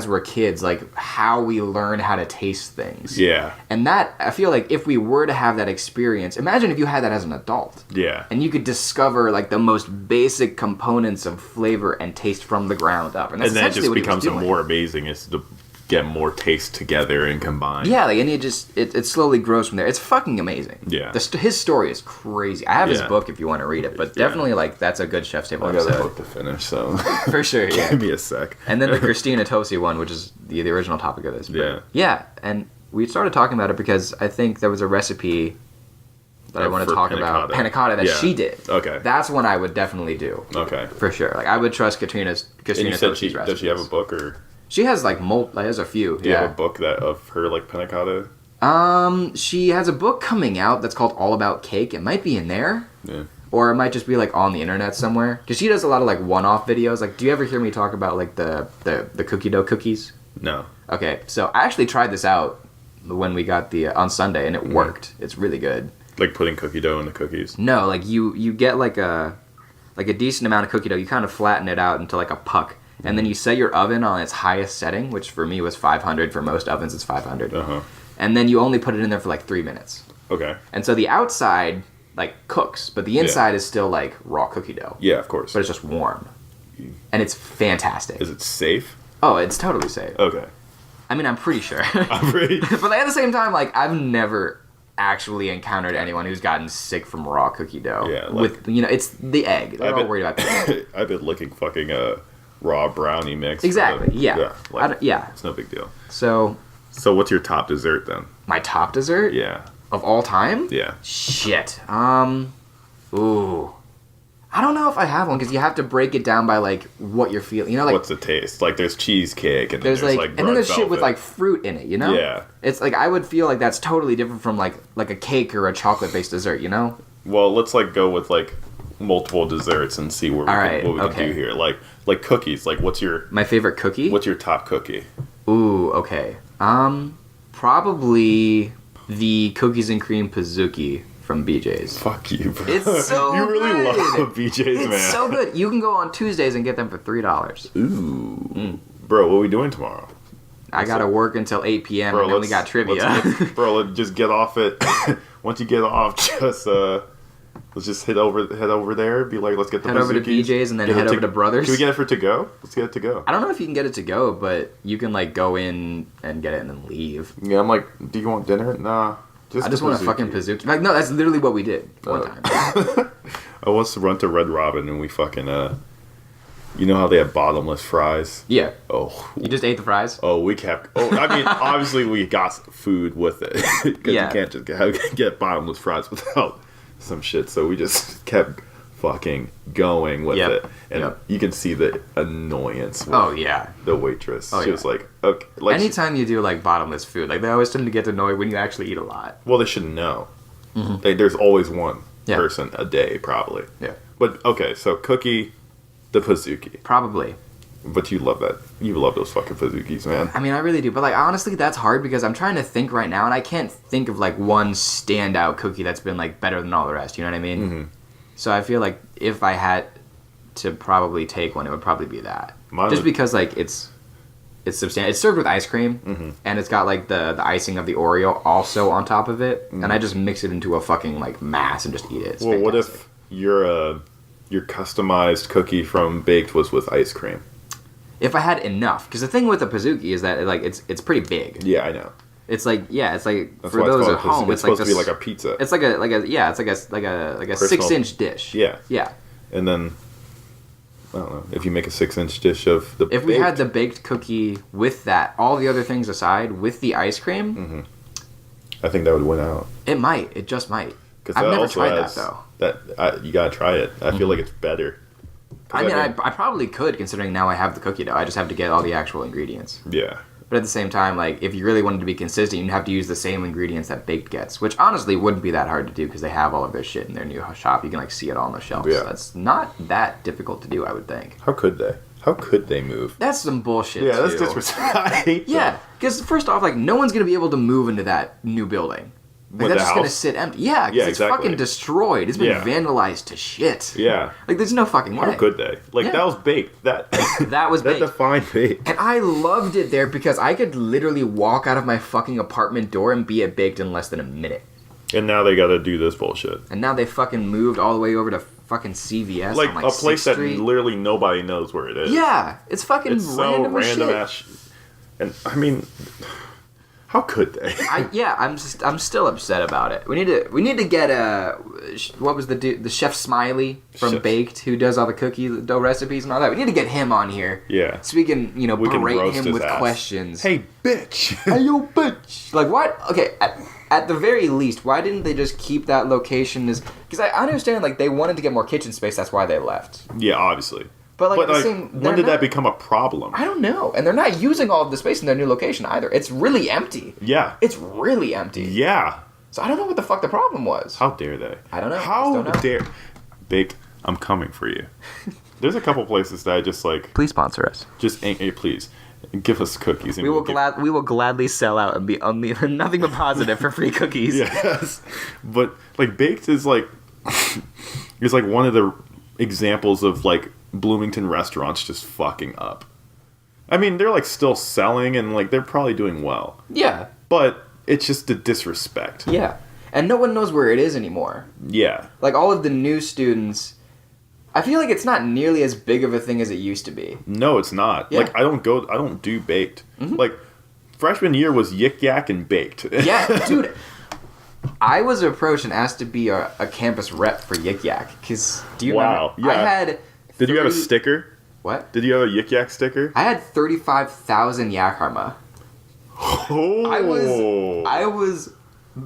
we're kids, like, how we learn how to taste things. Yeah. And that, I feel like if we were to have that experience, imagine if you had that as an adult. Yeah. And you could discover, like, the most basic components of flavor and taste from the ground up. And that's then it just what becomes he was doing. more amazing is to get more taste together and combine. Yeah, like, and it slowly grows from there. It's fucking amazing. Yeah. His story is crazy. I have his book if you want to read it, but definitely, like, that's a good Chef's Table episode. I got a book to finish, so... For sure, yeah. Give me a sec. And then the Christina Tosi one, which is the original topic of this. Yeah. Yeah, and we started talking about it because I think there was a recipe that I want to talk about. Panna cotta that she did. Okay. That's one I would definitely do. Okay. For sure. Like, I would trust Katrina's And you said recipes. does she have a book or? She has like has a few. Do you have a book of her like panna cotta? She has a book coming out that's called All About Cake. It might be in there. Yeah. Or it might just be like on the internet somewhere. Because she does a lot of like one-off videos. Like, do you ever hear me talk about like the cookie dough cookies? No. Okay, so I actually tried this out when we got the on Sunday, and it worked. It's really good. Like putting cookie dough in the cookies? No, like you get like a decent amount of cookie dough. You kind of flatten it out into like a puck, and then you set your oven on its highest setting, which for me was 500. For most ovens, it's 500. And then you only put it in there for like 3 minutes. Okay. And so the outside like cooks, but the inside is still like raw cookie dough. Yeah, of course. But it's just warm, and it's fantastic. Is it safe? Oh, it's totally safe. Okay. I mean, I'm pretty sure. I'm pretty. But like, at the same time, like, I've never actually encountered anyone who's gotten sick from raw cookie dough. Yeah, like, with it's the egg. They're all worried about the egg. I've been licking fucking raw brownie mix. Exactly. Yeah. Yeah. It's no big deal. So what's your top dessert then? My top dessert? Yeah. Of all time? Yeah. Shit. Ooh. I don't know if I have one because you have to break it down by like what you're feeling. You know, like what's the taste? Like there's cheesecake and there's like and then there's shit with velvet. like fruit in it. You know? Yeah. It's like I would feel like that's totally different from like a cake or a chocolate based dessert. You know? Well, let's like go with like multiple desserts and see what we can do here. Like cookies. Like what's your my favorite cookie? What's your top cookie? Ooh, okay. Probably the cookies and cream Pizookie from BJ's. Fuck you, bro. It's so you really good. love BJ's, man. It's so good. You can go on Tuesdays and get them for $3. Ooh. Bro, what are we doing tomorrow? I gotta work until 8 p.m. and then we got trivia. Let's just get off it. Once you get off, just let's just head over there. Be like, let's get the head over to BJ's and then head over to Brothers. Can we get it for to go? Let's get it to go. I don't know if you can get it to go, but you can like go in and get it and then leave. Yeah, I'm like, do you want dinner? Nah. I just want a fucking Pizookie. Like, no, that's literally what we did one time. I once run to Red Robin and we fucking you know how they have bottomless fries? Yeah. Oh. You just ate the fries? Oh, we kept. Oh, I mean, obviously we got food with it because you can't just get bottomless fries without some shit. So we just kept fucking going with it, and you can see the annoyance. With the waitress. She was like, okay. Like anytime you do like bottomless food, like they always tend to get annoyed when you actually eat a lot. Well, they should know. There's always one person a day, probably. Yeah. But okay, so cookie, the Pizookie. Probably. But you love that. You love those fucking Pizookies, man. I mean, I really do. But like, honestly, that's hard because I'm trying to think right now, and I can't think of like one standout cookie that's been like better than all the rest. You know what I mean? Mm-hmm. So I feel like if I had to probably take one, it would probably be that. Just because like it's substantial. It's served with ice cream, and it's got like the icing of the Oreo also on top of it, and I just mix it into a fucking like mass and just eat it. It's fantastic. What if your customized cookie from Baked was with ice cream? If I had enough, because the thing with the Pizookie is that like it's pretty big. Yeah, I know. It's like that's for those at home. It's supposed to be like a pizza. It's like a 6-inch dish. Yeah. Yeah. And then I don't know if you make a 6-inch dish of the. If we had the baked cookie with that, all the other things aside, with the ice cream, I think that would win out. It might. It just might. I've never tried that though. You gotta try it. I feel like it's better. I mean, I probably could, considering now I have the cookie dough. I just have to get all the actual ingredients. Yeah. But at the same time, like, if you really wanted to be consistent, you'd have to use the same ingredients that Baked gets, which honestly wouldn't be that hard to do because they have all of their shit in their new shop. You can, like, see it all on the shelves. Yeah. So that's not that difficult to do, I would think. How could they? How could they move? That's some bullshit, Yeah, that's disrespect. Yeah, because first off, like, no one's going to be able to move into that new building. Like, that's just going to sit empty. Yeah, because it's fucking destroyed. It's been vandalized to shit. Yeah. Like, there's no fucking way. How could they? Like, that was Baked. That was Baked. That defined Baked. And I loved it there because I could literally walk out of my fucking apartment door and be at Baked in less than a minute. And now they got to do this bullshit. And now they fucking moved all the way over to fucking CVS like on, a place that literally nobody knows where it is. Yeah. It's fucking random as shit. And, I mean... How could they? I'm still upset about it. We need to get what was the chef Smiley from Baked, who does all the cookie dough recipes and all that. We need to get him on here. Yeah. So we can berate him with questions. Hey, bitch. Hey, yo, bitch. Like, what? Okay, at the very least, why didn't they just keep that location as... Because I understand, like, they wanted to get more kitchen space, that's why they left. Yeah, obviously. But, like, when did that become a problem? I don't know. And they're not using all of the space in their new location either. It's really empty. Yeah. It's really empty. Yeah. So I don't know what the fuck the problem was. How dare they? I don't know. How dare... Baked, I'm coming for you. There's a couple places that I just, like... Please sponsor us. Just, please, give us cookies. And we will gladly sell out and be only nothing but positive for free cookies. Yes. But, like, Baked is, like... is, like, one of the examples of, like... Bloomington restaurants just fucking up. I mean, they're like still selling and like they're probably doing well. Yeah. But it's just the disrespect. Yeah. And no one knows where it is anymore. Yeah. Like all of the new students, I feel like it's not nearly as big of a thing as it used to be. No, it's not. Yeah. Like I don't do Baked. Mm-hmm. Like freshman year was Yik-Yak and Baked. Yeah, dude. I was approached and asked to be a campus rep for Yik-Yak. Because do you remember? Yeah. I had... Did you have a sticker? What? Did you have a Yik-Yak sticker? I had 35,000 Yak Harma. Oh. I was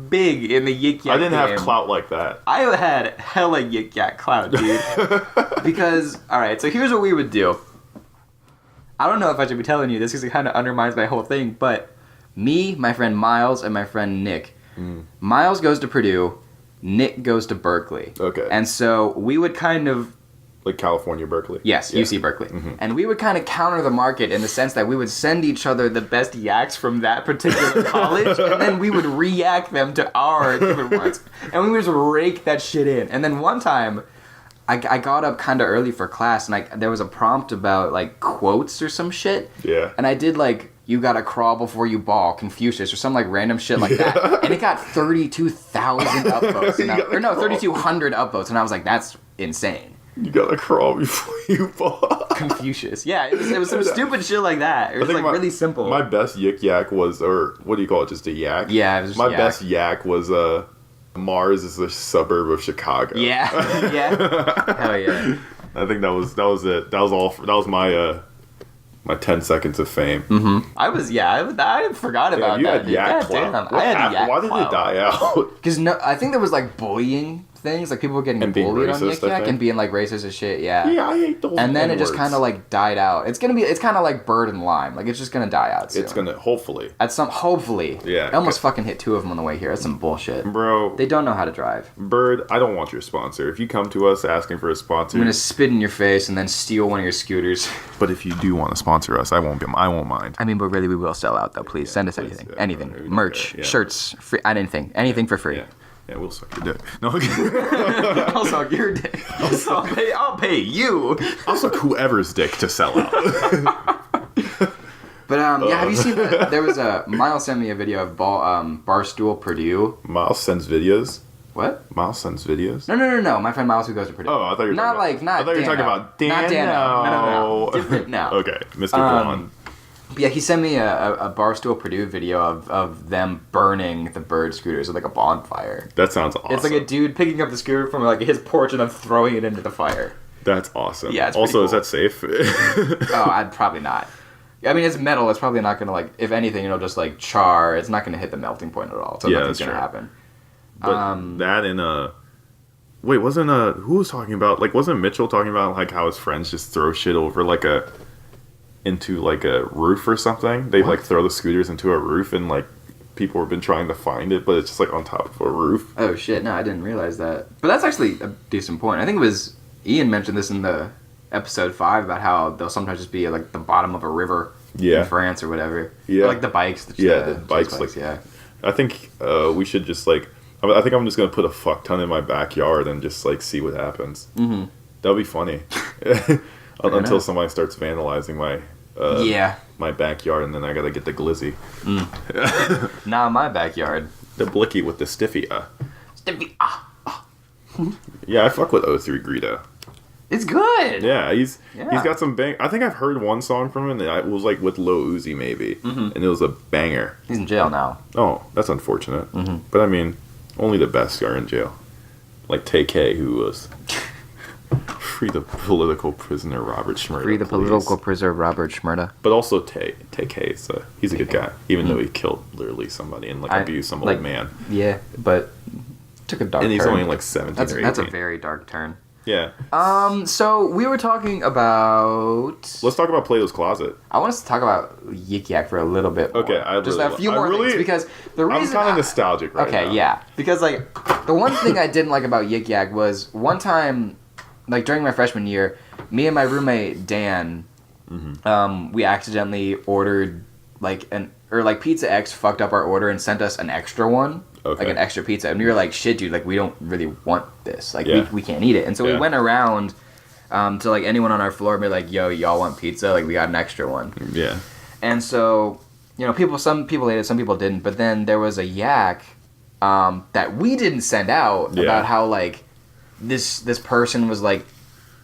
big in the Yik-Yak I didn't game. have clout like that. I had hella Yik-Yak clout, dude. Because, alright, so here's what we would do. I don't know if I should be telling you this because it kind of undermines my whole thing, but me, my friend Miles, and my friend Nick. Miles goes to Purdue, Nick goes to Berkeley. Okay. And so we would kind of... Like California, Berkeley? Yes, yeah. UC Berkeley. Mm-hmm. And we would kind of counter the market in the sense that we would send each other the best yaks from that particular college, and then we would re-yak them to our different ones. And we would just rake that shit in. And then one time, I got up kind of early for class, and there was a prompt about, like, quotes or some shit. Yeah. And I did, like, you gotta crawl before you ball, Confucius, or some, like, random shit like that. And it got 32,000 upvotes. 3,200 upvotes. And I was like, that's insane. You gotta crawl before you fall. Confucius. Yeah, it was some stupid shit like that. It was like really simple. My best Yik-Yak was, or what do you call it, just a yak? Yeah, it was just my best yak was Mars is a suburb of Chicago. Yeah, yeah. Hell yeah. I think that was it. That was my 10 seconds of fame. Mm-hmm. I forgot about you that. Had yak clout. I had yak Why did it die out? Because I think there was like bullying things, like people were getting bullied on Yik-Yak and being like racist as shit. Yeah. Yeah, I hate those. And then it just kind of like died out. It's kind of like Bird and Lime. Like it's just gonna die out soon. It's gonna hopefully. Hopefully. Yeah. I almost fucking hit 2 of them on the way here. That's some bullshit, bro. They don't know how to drive. Bird, I don't want your sponsor. If you come to us asking for a sponsor, I'm gonna spit in your face and then steal one of your scooters. But if you do want to sponsor us, I won't mind. I mean, but really, we will sell out though. Please send us anything, merch, shirts, free, anything for free. Yeah, we'll suck your dick. No, I'll suck your dick. I'll pay you. I'll suck whoever's dick to sell out. But have you seen there was Miles sent me a video of Barstool Purdue. Miles sends videos. What? Miles sends videos? No. My friend Miles who goes to Purdue. Oh, I thought you were talking about Dan. Not Dan. No. Different. No. Okay, Mr. Braun. Yeah, he sent me a Barstool Purdue video of them burning the Bird scooters with like a bonfire. That sounds awesome. It's like a dude picking up the scooter from like his porch and then throwing it into the fire. That's awesome. Yeah, it's also, cool. Is that safe? I'd probably not. I mean, it's metal. It's probably not gonna like. If anything, it'll just like char. It's not gonna hit the melting point at all. So nothing's gonna happen. But that and wait, wasn't who was talking about? Like, wasn't Mitchell talking about like how his friends just throw shit over into a roof or something? They like throw the scooters into a roof and like people have been trying to find it, but it's just like on top of a roof. Oh shit! No, I didn't realize that. But that's actually a decent point. I think it was Ian mentioned this in the episode 5 about how they'll sometimes just be like the bottom of a river in France or whatever. Yeah, or, like the bikes. The bikes. Yeah. I think we should just like. I think I'm just gonna put a fuck ton in my backyard and just like see what happens. Mm-hmm. That'll be funny. Until somebody starts vandalizing my backyard, and then I gotta get the glizzy. Nah, my backyard. The blicky with the stiffy. Stiffy. Yeah, I fuck with O3 Greta. It's good. Yeah, he's got some bang. I think I've heard one song from him. It was like with Lil Uzi maybe, and it was a banger. He's in jail now. Oh, that's unfortunate. But I mean, only the best are in jail. Like TK, who was free the political prisoner Robert Schmurda. Free the political prisoner Robert Schmurda. But also TK, he's a good guy, even though he killed literally somebody and abused some old man. Yeah, but took a dark turn. And he's only like 17 or 18. That's a very dark turn. Yeah. So we were talking about... Let's talk about Plato's Closet. I want us to talk about Yik-Yak for a little bit more. Okay, just a few more things, because the reason... I'm kind of nostalgic right now. Okay, yeah. Because, like, the one thing I didn't like about Yik-Yak was one time, like, during my freshman year, me and my roommate, Dan, we accidentally ordered, Pizza X fucked up our order and sent us an extra one. Okay. Like an extra pizza, and we were like, shit, dude, like, we don't really want this, like, we can't eat it. And so we went around to like anyone on our floor and be like, yo, y'all want pizza? Like, we got an extra one. Yeah. And so, you know, some people ate it, some people didn't, but then there was a yak that we didn't send out about how, like, this person was like,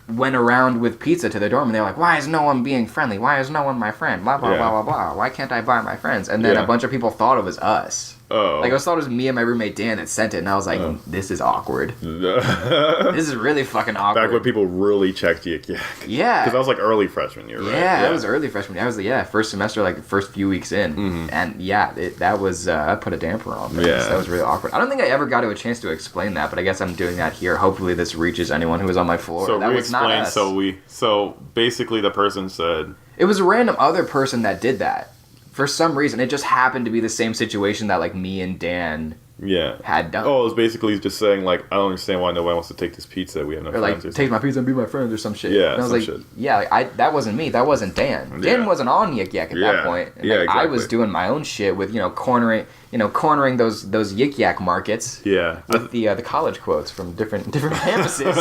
went around with pizza to their dorm, and they were like, why is no one being friendly? Why is no one my friend? Blah, blah, blah, blah, blah. Why can't I buy my friends? And then a bunch of people thought it was us. Oh. Like, I thought it was me and my roommate Dan that sent it, and I was like, this is awkward. This is really fucking awkward. Back when people really checked Yik-Yak. Yeah. Because that was like early freshman year, right? Yeah, that was early freshman year. I was, first semester, like, the first few weeks in. And, that was, that put a damper on things. Yeah. That was really awkward. I don't think I ever got a chance to explain that, but I guess I'm doing that here. Hopefully this reaches anyone who was on my floor. So that was not us. So basically the person said... It was a random other person that did that. For some reason, it just happened to be the same situation that, like, me and Dan had done. Oh, it was basically just saying, like, I don't understand why nobody wants to take this pizza. We have no friends. Or, like, take my pizza and be my friend or some shit. Yeah, and I was like, shit. Yeah, like, that wasn't me. That wasn't Dan. Dan wasn't on Yik-Yak at that point. And, like, exactly. I was doing my own shit with, cornering those Yik-Yak markets. Yeah. With the college quotes from different campuses.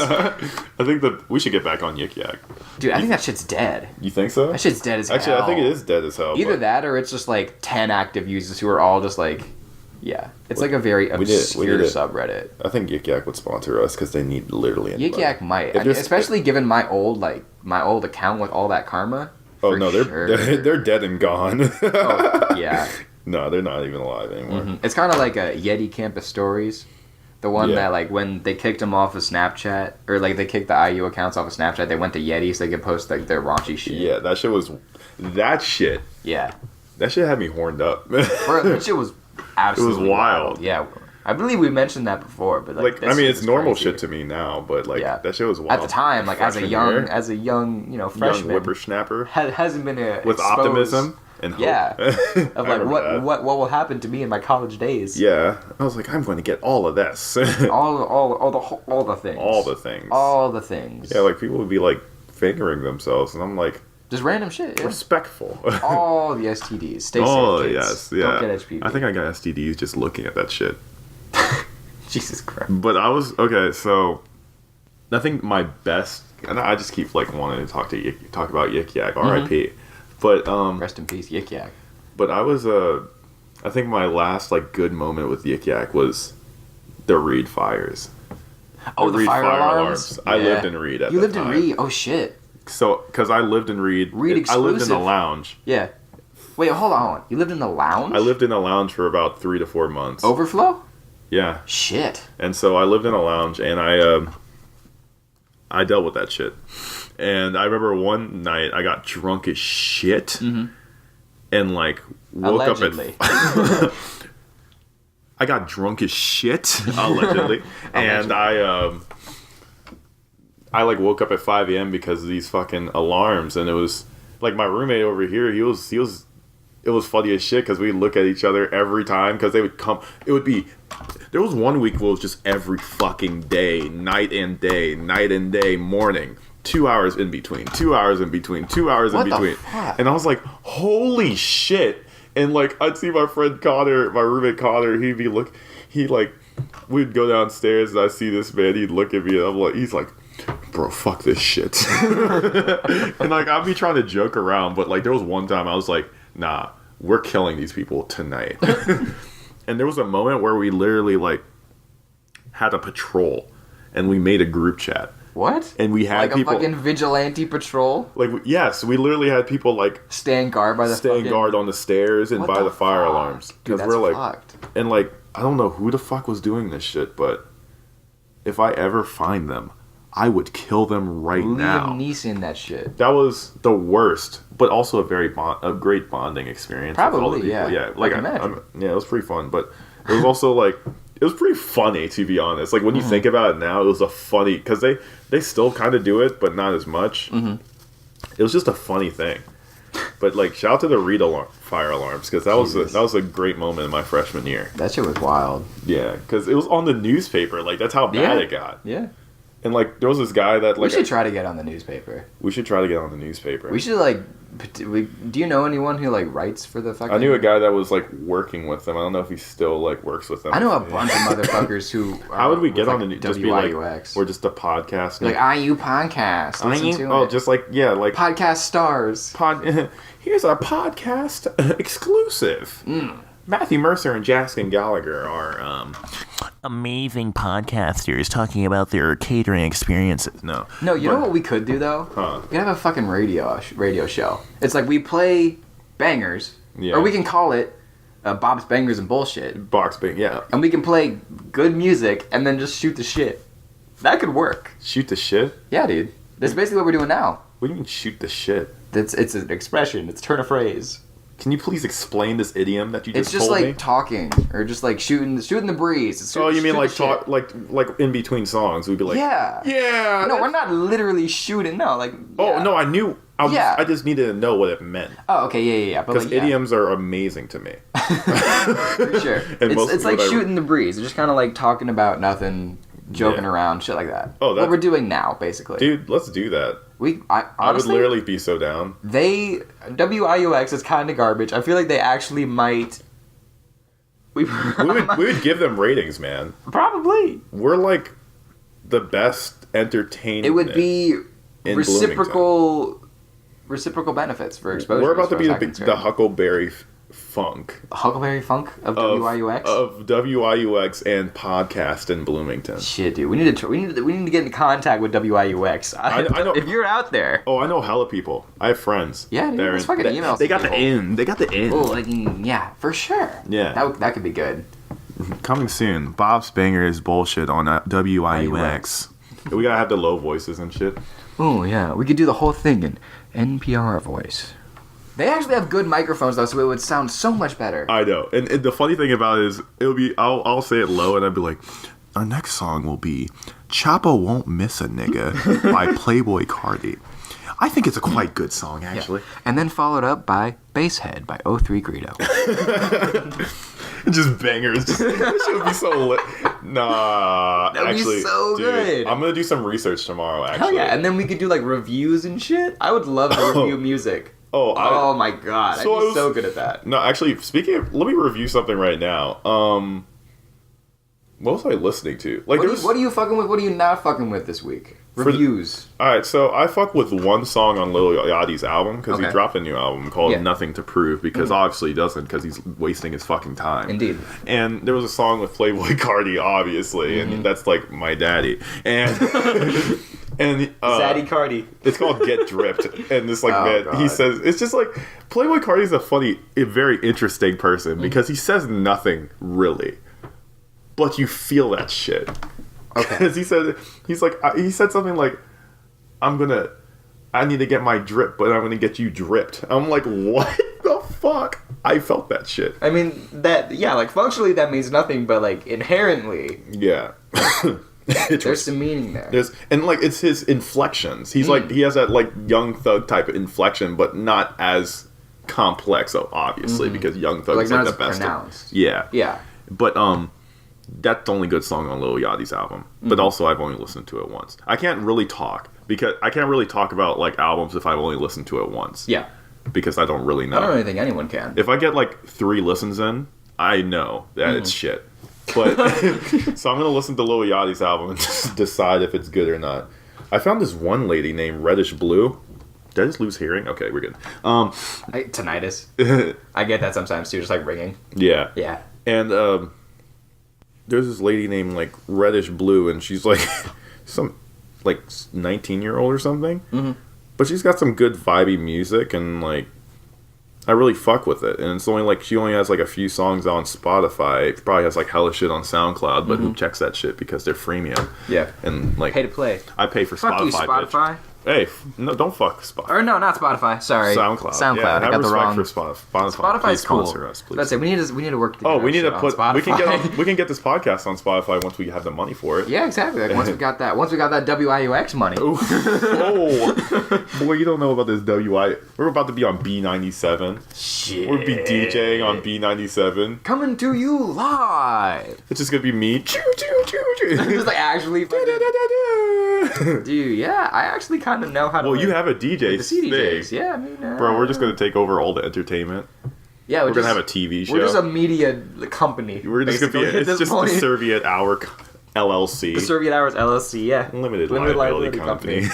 I think that we should get back on Yik-Yak. Dude, I think that shit's dead. You think so? That shit's dead as hell. Actually, I think it is dead as hell. Either that or it's just, like, 10 active users who are all just, like... Yeah, it's like a very obscure subreddit. I think Yik-Yak would sponsor us because they need literally anybody. Yik-Yak might, especially given my old account with all that karma. Oh no, they're dead and gone. Oh yeah. No, they're not even alive anymore. It's kind of like a Yeti Campus Stories, the one that, like, when they kicked them off of Snapchat, or like they kicked the IU accounts off of Snapchat, they went to Yeti so they could post, like, their raunchy shit. Yeah, that shit. Yeah. That shit had me horned up. Bro, that shit was. Absolutely, it was wild. Yeah, I believe we mentioned that before, but like I mean, it's normal shit to me now, but like that shit was wild. At the time, like as a young, freshman, whippersnapper, hasn't been with optimism and hope. Yeah, of like what will happen to me in my college days. Yeah, I was like, I'm going to get all of this, all the things. Yeah, like people would be like fingering themselves, and I'm like. Just random shit. Yeah. Respectful. All the STDs. Stay safe, kids. Oh, yes. Yeah. Don't get HPV. I think I got STDs just looking at that shit. Jesus Christ. But I was... Okay, so... I think my best... And I just keep, like, wanting to talk about Yik-Yak. R.I.P. But, Rest in peace, Yik-Yak. But I was, I think my last, like, good moment with Yik-Yak was the Reed fires. Oh, the fire alarms? I lived in Reed at the time. You lived in Reed? Oh, shit. So, because I lived in Reed. Exclusive. I lived in the lounge. Yeah. Wait, hold on. You lived in the lounge? I lived in a lounge for about 3 to 4 months. Overflow? Yeah. Shit. And so I lived in a lounge, and I dealt with that shit. And I remember one night I got drunk as shit, and like woke allegedly. up at. I got drunk as shit, allegedly, and I like woke up at 5 a.m. because of these fucking alarms, and it was like my roommate over here. It was funny as shit because we'd look at each other every time because they would come. It would be. There was one week where it was just every fucking day, night and day, morning. 2 hours in between, 2 hours in between, 2 hours in between. The fuck? And I was like, holy shit. And like I'd see my friend Connor, my roommate Connor, we'd go downstairs and I'd see this man, he'd look at me and he's like, bro, fuck this shit. And like I'd be trying to joke around, but like there was one time I was like, nah, we're killing these people tonight. And there was a moment where we literally like had a patrol and we made a group chat What? And we had like people... a fucking vigilante patrol? Like, yes, we literally had people, like... Stand guard by the guard on the stairs and by the fire alarms. Because we're like... fucked. And, like, I don't know who the fuck was doing this shit, but... If I ever find them, I would kill them now. Liam Neeson that shit. That was the worst, but also a great bonding experience. Probably, with all the people. yeah. Like, yeah, it was pretty fun, but it was also, like... It was pretty funny, to be honest. Like, when you think about it now, it was a funny... Because they still kind of do it, but not as much. Mm-hmm. It was just a funny thing. But, like, shout out to the fire alarms, because that was a great moment in my freshman year. That shit was wild. Yeah, because it was on the newspaper. Like, that's how bad it got. Yeah. And, like, there was this guy that, like... We should try to get on the newspaper. We should try to get on the newspaper. We should, like... Do you know anyone who, like, writes for the fucking... I knew a guy that was, like, working with them. I don't know if he still, like, works with them. I know a bunch of motherfuckers who... How would we get on the news? Just be like... Or just a podcast. Like, IU podcast. Listen to it. Just like, yeah, like... Podcast stars. Here's our podcast exclusive. Matthew Mercer and Jaskin Gallagher are amazing podcasters talking about their catering experiences. No, you know what we could do though? We could have a fucking radio show. It's like we play bangers, or we can call it Bob's Bangers and Bullshit. Yeah. And we can play good music and then just shoot the shit. That could work. Shoot the shit? Yeah, dude. That's basically what we're doing now. What do you mean shoot the shit? It's an expression. It's turn a phrase. Can you please explain this idiom that you just told me? It's just like talking, or just like shooting the breeze. You mean like talk, like in between songs? We'd be like, yeah. No, we're not literally shooting. No, like. Oh no, I knew. I just needed to know what it meant. Oh, okay, yeah. Because idioms are amazing to me. For sure. It's like shooting the breeze. It's just kind of like talking about nothing, joking around, shit like that. Oh, what we're doing now, basically. Dude, let's do that. Honestly, I would literally be so down. WIUX is kind of garbage. I feel like they actually might. We would give them ratings, man. Probably. We're like the best entertainment. It would be reciprocal benefits for exposure. We're about to be the Huckleberry Funk. Huckleberry Funk of WIUX? Of WIUX and podcast in Bloomington. Shit, dude. We need to get in contact with WIUX. I know. If you're out there. Oh, I know hella people. I have friends. Yeah, dude. Let's fucking email They got the in. Oh, yeah, for sure. Yeah. That could be good. Coming soon. Bob's Bangers Bullshit on WIUX. We gotta have the low voices and shit. Oh, yeah. We could do the whole thing in NPR voice. They actually have good microphones, though, so it would sound so much better. I know. And the funny thing about it is, it'll be, I'll say it low, and I'd be like, our next song will be Chapo Won't Miss a Nigga by Playboy Cardi. I think it's a quite good song, actually. Yeah. And then followed up by Basshead by O3 Greedo. Just bangers. That shit would be so lit. Nah. That would be so good. I'm going to do some research tomorrow, actually. Hell yeah. And then we could do, like, reviews and shit. I would love to review music. Oh my god, I'd be so good at that. No, actually, speaking of, let me review something right now. What was I listening to? Like, what are you fucking with? What are you not fucking with this week? Reviews. Alright, so I fuck with one song on Lil Yachty's album, because he dropped a new album called Nothing to Prove, because obviously he doesn't, because he's wasting his fucking time. Indeed. And there was a song with Playboy Cardi, obviously, and that's like my daddy. And... Zaddy Cardi. It's called Get Dripped. And this man, he says, it's just like, Playboy Cardi's a very interesting person because he says nothing really. But you feel that shit. Okay. Because he said something like, I need to get my drip, but I'm gonna get you dripped. I'm like, what the fuck? I felt that shit. I mean, like functionally that means nothing, but like inherently. Yeah. There's some meaning there. It's his inflections. He's like, he has that like Young Thug type of inflection, but not as complex, obviously, because Young Thug is like the best. Pronounced. Yeah. But that's the only good song on Lil Yachty's album. But also, I've only listened to it once. I can't really talk about like albums if I've only listened to it once. Yeah. Because I don't really know. I don't really think anyone can. If I get like 3 listens in, I know that it's shit. But so I'm gonna listen to Lil Yachty's album and just decide if it's good or not. I found this one lady named Reddish Blue. Did I just lose hearing? Okay, we're good. Tinnitus. I get that sometimes too, just like ringing. Yeah. Yeah. And there's this lady named like Reddish Blue, and she's like like 19-year-old or something. Mm-hmm. But she's got some good vibey music, and like I really fuck with it. And it's only like she only has like a few songs on Spotify. Probably has like hella shit on SoundCloud, but who checks that shit because they're freemium? Yeah. And like Pay to play. I pay for Fuck Spotify. you, Spotify. Bitch. Hey, no, don't fuck Spotify. Or no, not Spotify. Sorry. SoundCloud. SoundCloud. Yeah, I got the wrong. For Spotify. Spotify's Please cool. sponsor us, please. Let's say we need to work together. Oh, we need to put. On We Spotify. can get this podcast on Spotify once we have the money for it. Yeah, exactly. Like once we got that WIUX money. Ooh. Oh, boy, you don't know about this WI. We're about to be on B97. Shit. We'll be DJing on B97. Coming to you live. It's just gonna be me. Choo choo choo choo. Just like actually. Dude, yeah, I actually kind of know how to. Well, you have a DJ the CDJs. thing. Yeah, I mean, Bro, we're just gonna take over all the entertainment. Yeah, We're gonna have a TV show. We're just a media company. We're just gonna be. basically, at It's this just point. the Serviette Hour LLC. The Serviette Hours LLC, yeah. Limited liability company.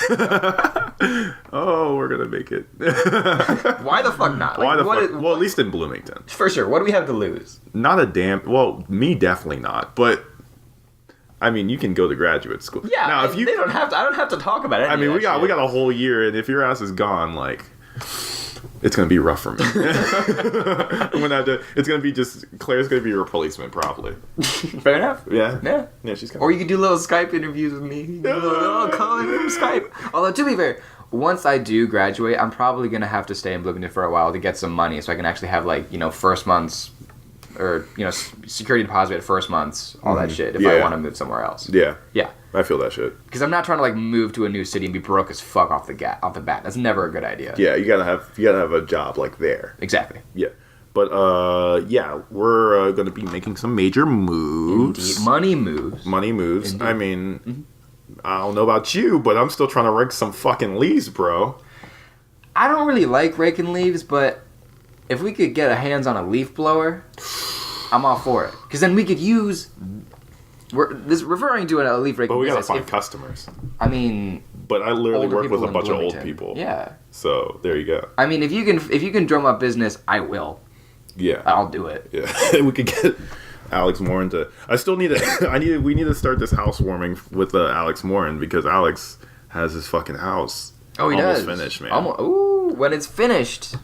Oh, we're gonna make it. Why the fuck not? Like, Why the what fuck? is- Well, at least in Bloomington. For sure. What do we have to lose? Not a damn. Well, me definitely not. But I mean, you can go to graduate school. Yeah. Now, if you, they don't have to. I don't have to talk about it. I mean, we got a whole year, and if your ass is gone, like, it's gonna be rough for me. It's gonna be just Claire's gonna be a replacement probably. Fair enough. Yeah, she's gonna. Or you could do little Skype interviews with me. You can do a little calling from Skype. Although to be fair, once I do graduate, I'm probably gonna have to stay in Bloomington for a while to get some money, so I can actually have like first months, or security deposit first months, all that shit. If I want to move somewhere else. Yeah. Yeah. I feel that shit. Because I'm not trying to like move to a new city and be broke as fuck off the bat. That's never a good idea. Yeah, you gotta have a job like there. Exactly. Yeah. But yeah, we're gonna be making some major moves. Indeed. Money moves. Money moves. Indeed. I mean, I don't know about you, but I'm still trying to rake some fucking leaves, bro. I don't really like raking leaves, but if we could get a hands on a leaf blower, I'm all for it. Because then we could use. Referring to a leaf raking But we gotta business, find customers. I mean, But I literally older work with people a in bunch of old Bloomington. people. Yeah. So there you go. I mean, if you can drum up business, I will. Yeah. I'll do it. Yeah. We could get Alex Morin to. I still need to. We need to start this housewarming with Alex Morin because Alex has his fucking house. Oh, he almost does. finished, man. Ooh, when it's finished,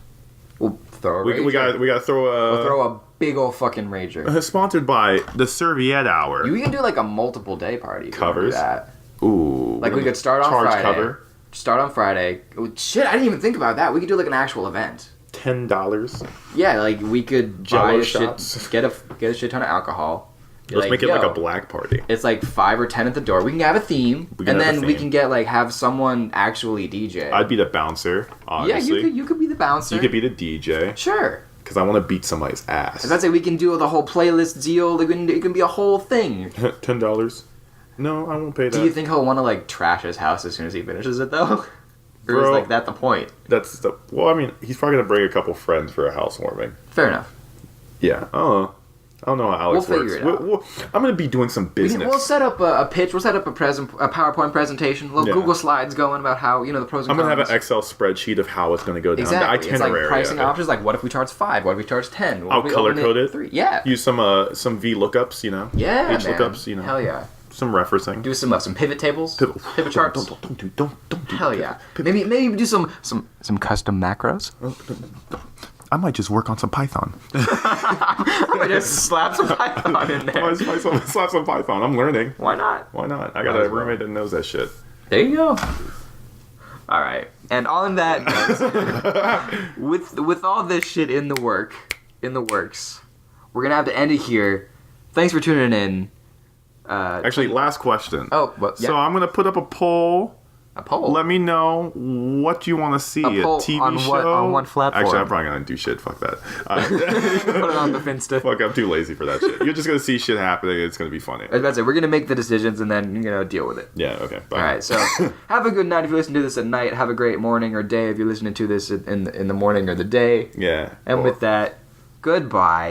we'll throw a rager. We got to throw a. We'll throw a big old fucking rager. Sponsored by the Serviette Hour. We can do like a multiple day party. Covers? That. Ooh. Like we could start on charge Friday. cover. Start on Friday. Oh, shit, I didn't even think about that. We could do like an actual event. $10. Yeah, like we could buy Jell-O a shots. shit, get a shit ton of alcohol. Let's make it like a black party. It's like 5 or 10 at the door. We can have a theme, We can and have a then we theme. can get like have someone actually DJ. I'd be the bouncer, obviously. Yeah, you could be the bouncer. You could be the DJ. Sure. Because I want to beat somebody's ass. If that's it, we can do the whole playlist deal. It can be a whole thing. $10? No, I won't pay that. Do you think he'll want to like trash his house as soon as he finishes it though? Or is Bro. like that the point? That's the. Well, I mean, he's probably gonna bring a couple friends for a housewarming. Fair enough. Yeah. I don't know how Alex We'll works. figure it out. I'm gonna be doing some business. We'll set up a pitch. We'll set up a PowerPoint presentation. Little Yeah. Google slides going about how the pros and I'm cons. gonna have an Excel spreadsheet of how it's gonna go down. Exactly. The It's itinerary. like pricing yeah. options. Like, what if we charge 5? What if we charge 10? What I'll if we color open code it. 3? Yeah. Use some V lookups. Yeah, H man. lookups. Hell yeah. Some referencing. Do some pivot tables. Pivot charts. Don't do Hell that. yeah. Maybe do some custom macros. I might just work on some Python. I just slap some Python in I there. might slap some Python. I'm learning. Why not? Why not? I got Might a as well. roommate that knows that shit. There you go. All right, and on that note, with all this shit in the works, we're gonna have to end it here. Thanks for tuning in. Actually, last question. Oh, well, yeah. So I'm gonna put up a poll. A poll. Let me know what you want to see. A poll TV on show? on what platform? Actually, I'm probably gonna do shit. Fuck that. Put it on the Finsta. Fuck, I'm too lazy for that shit. You're just gonna see shit happening. It's gonna be funny. I was about to say, we're gonna make the decisions and then deal with it. Yeah. Okay. Bye. All right, so have a good night if you listen to this at night. Have a great morning or day if you're listening to this in the morning or the day. Yeah. And with that, goodbye.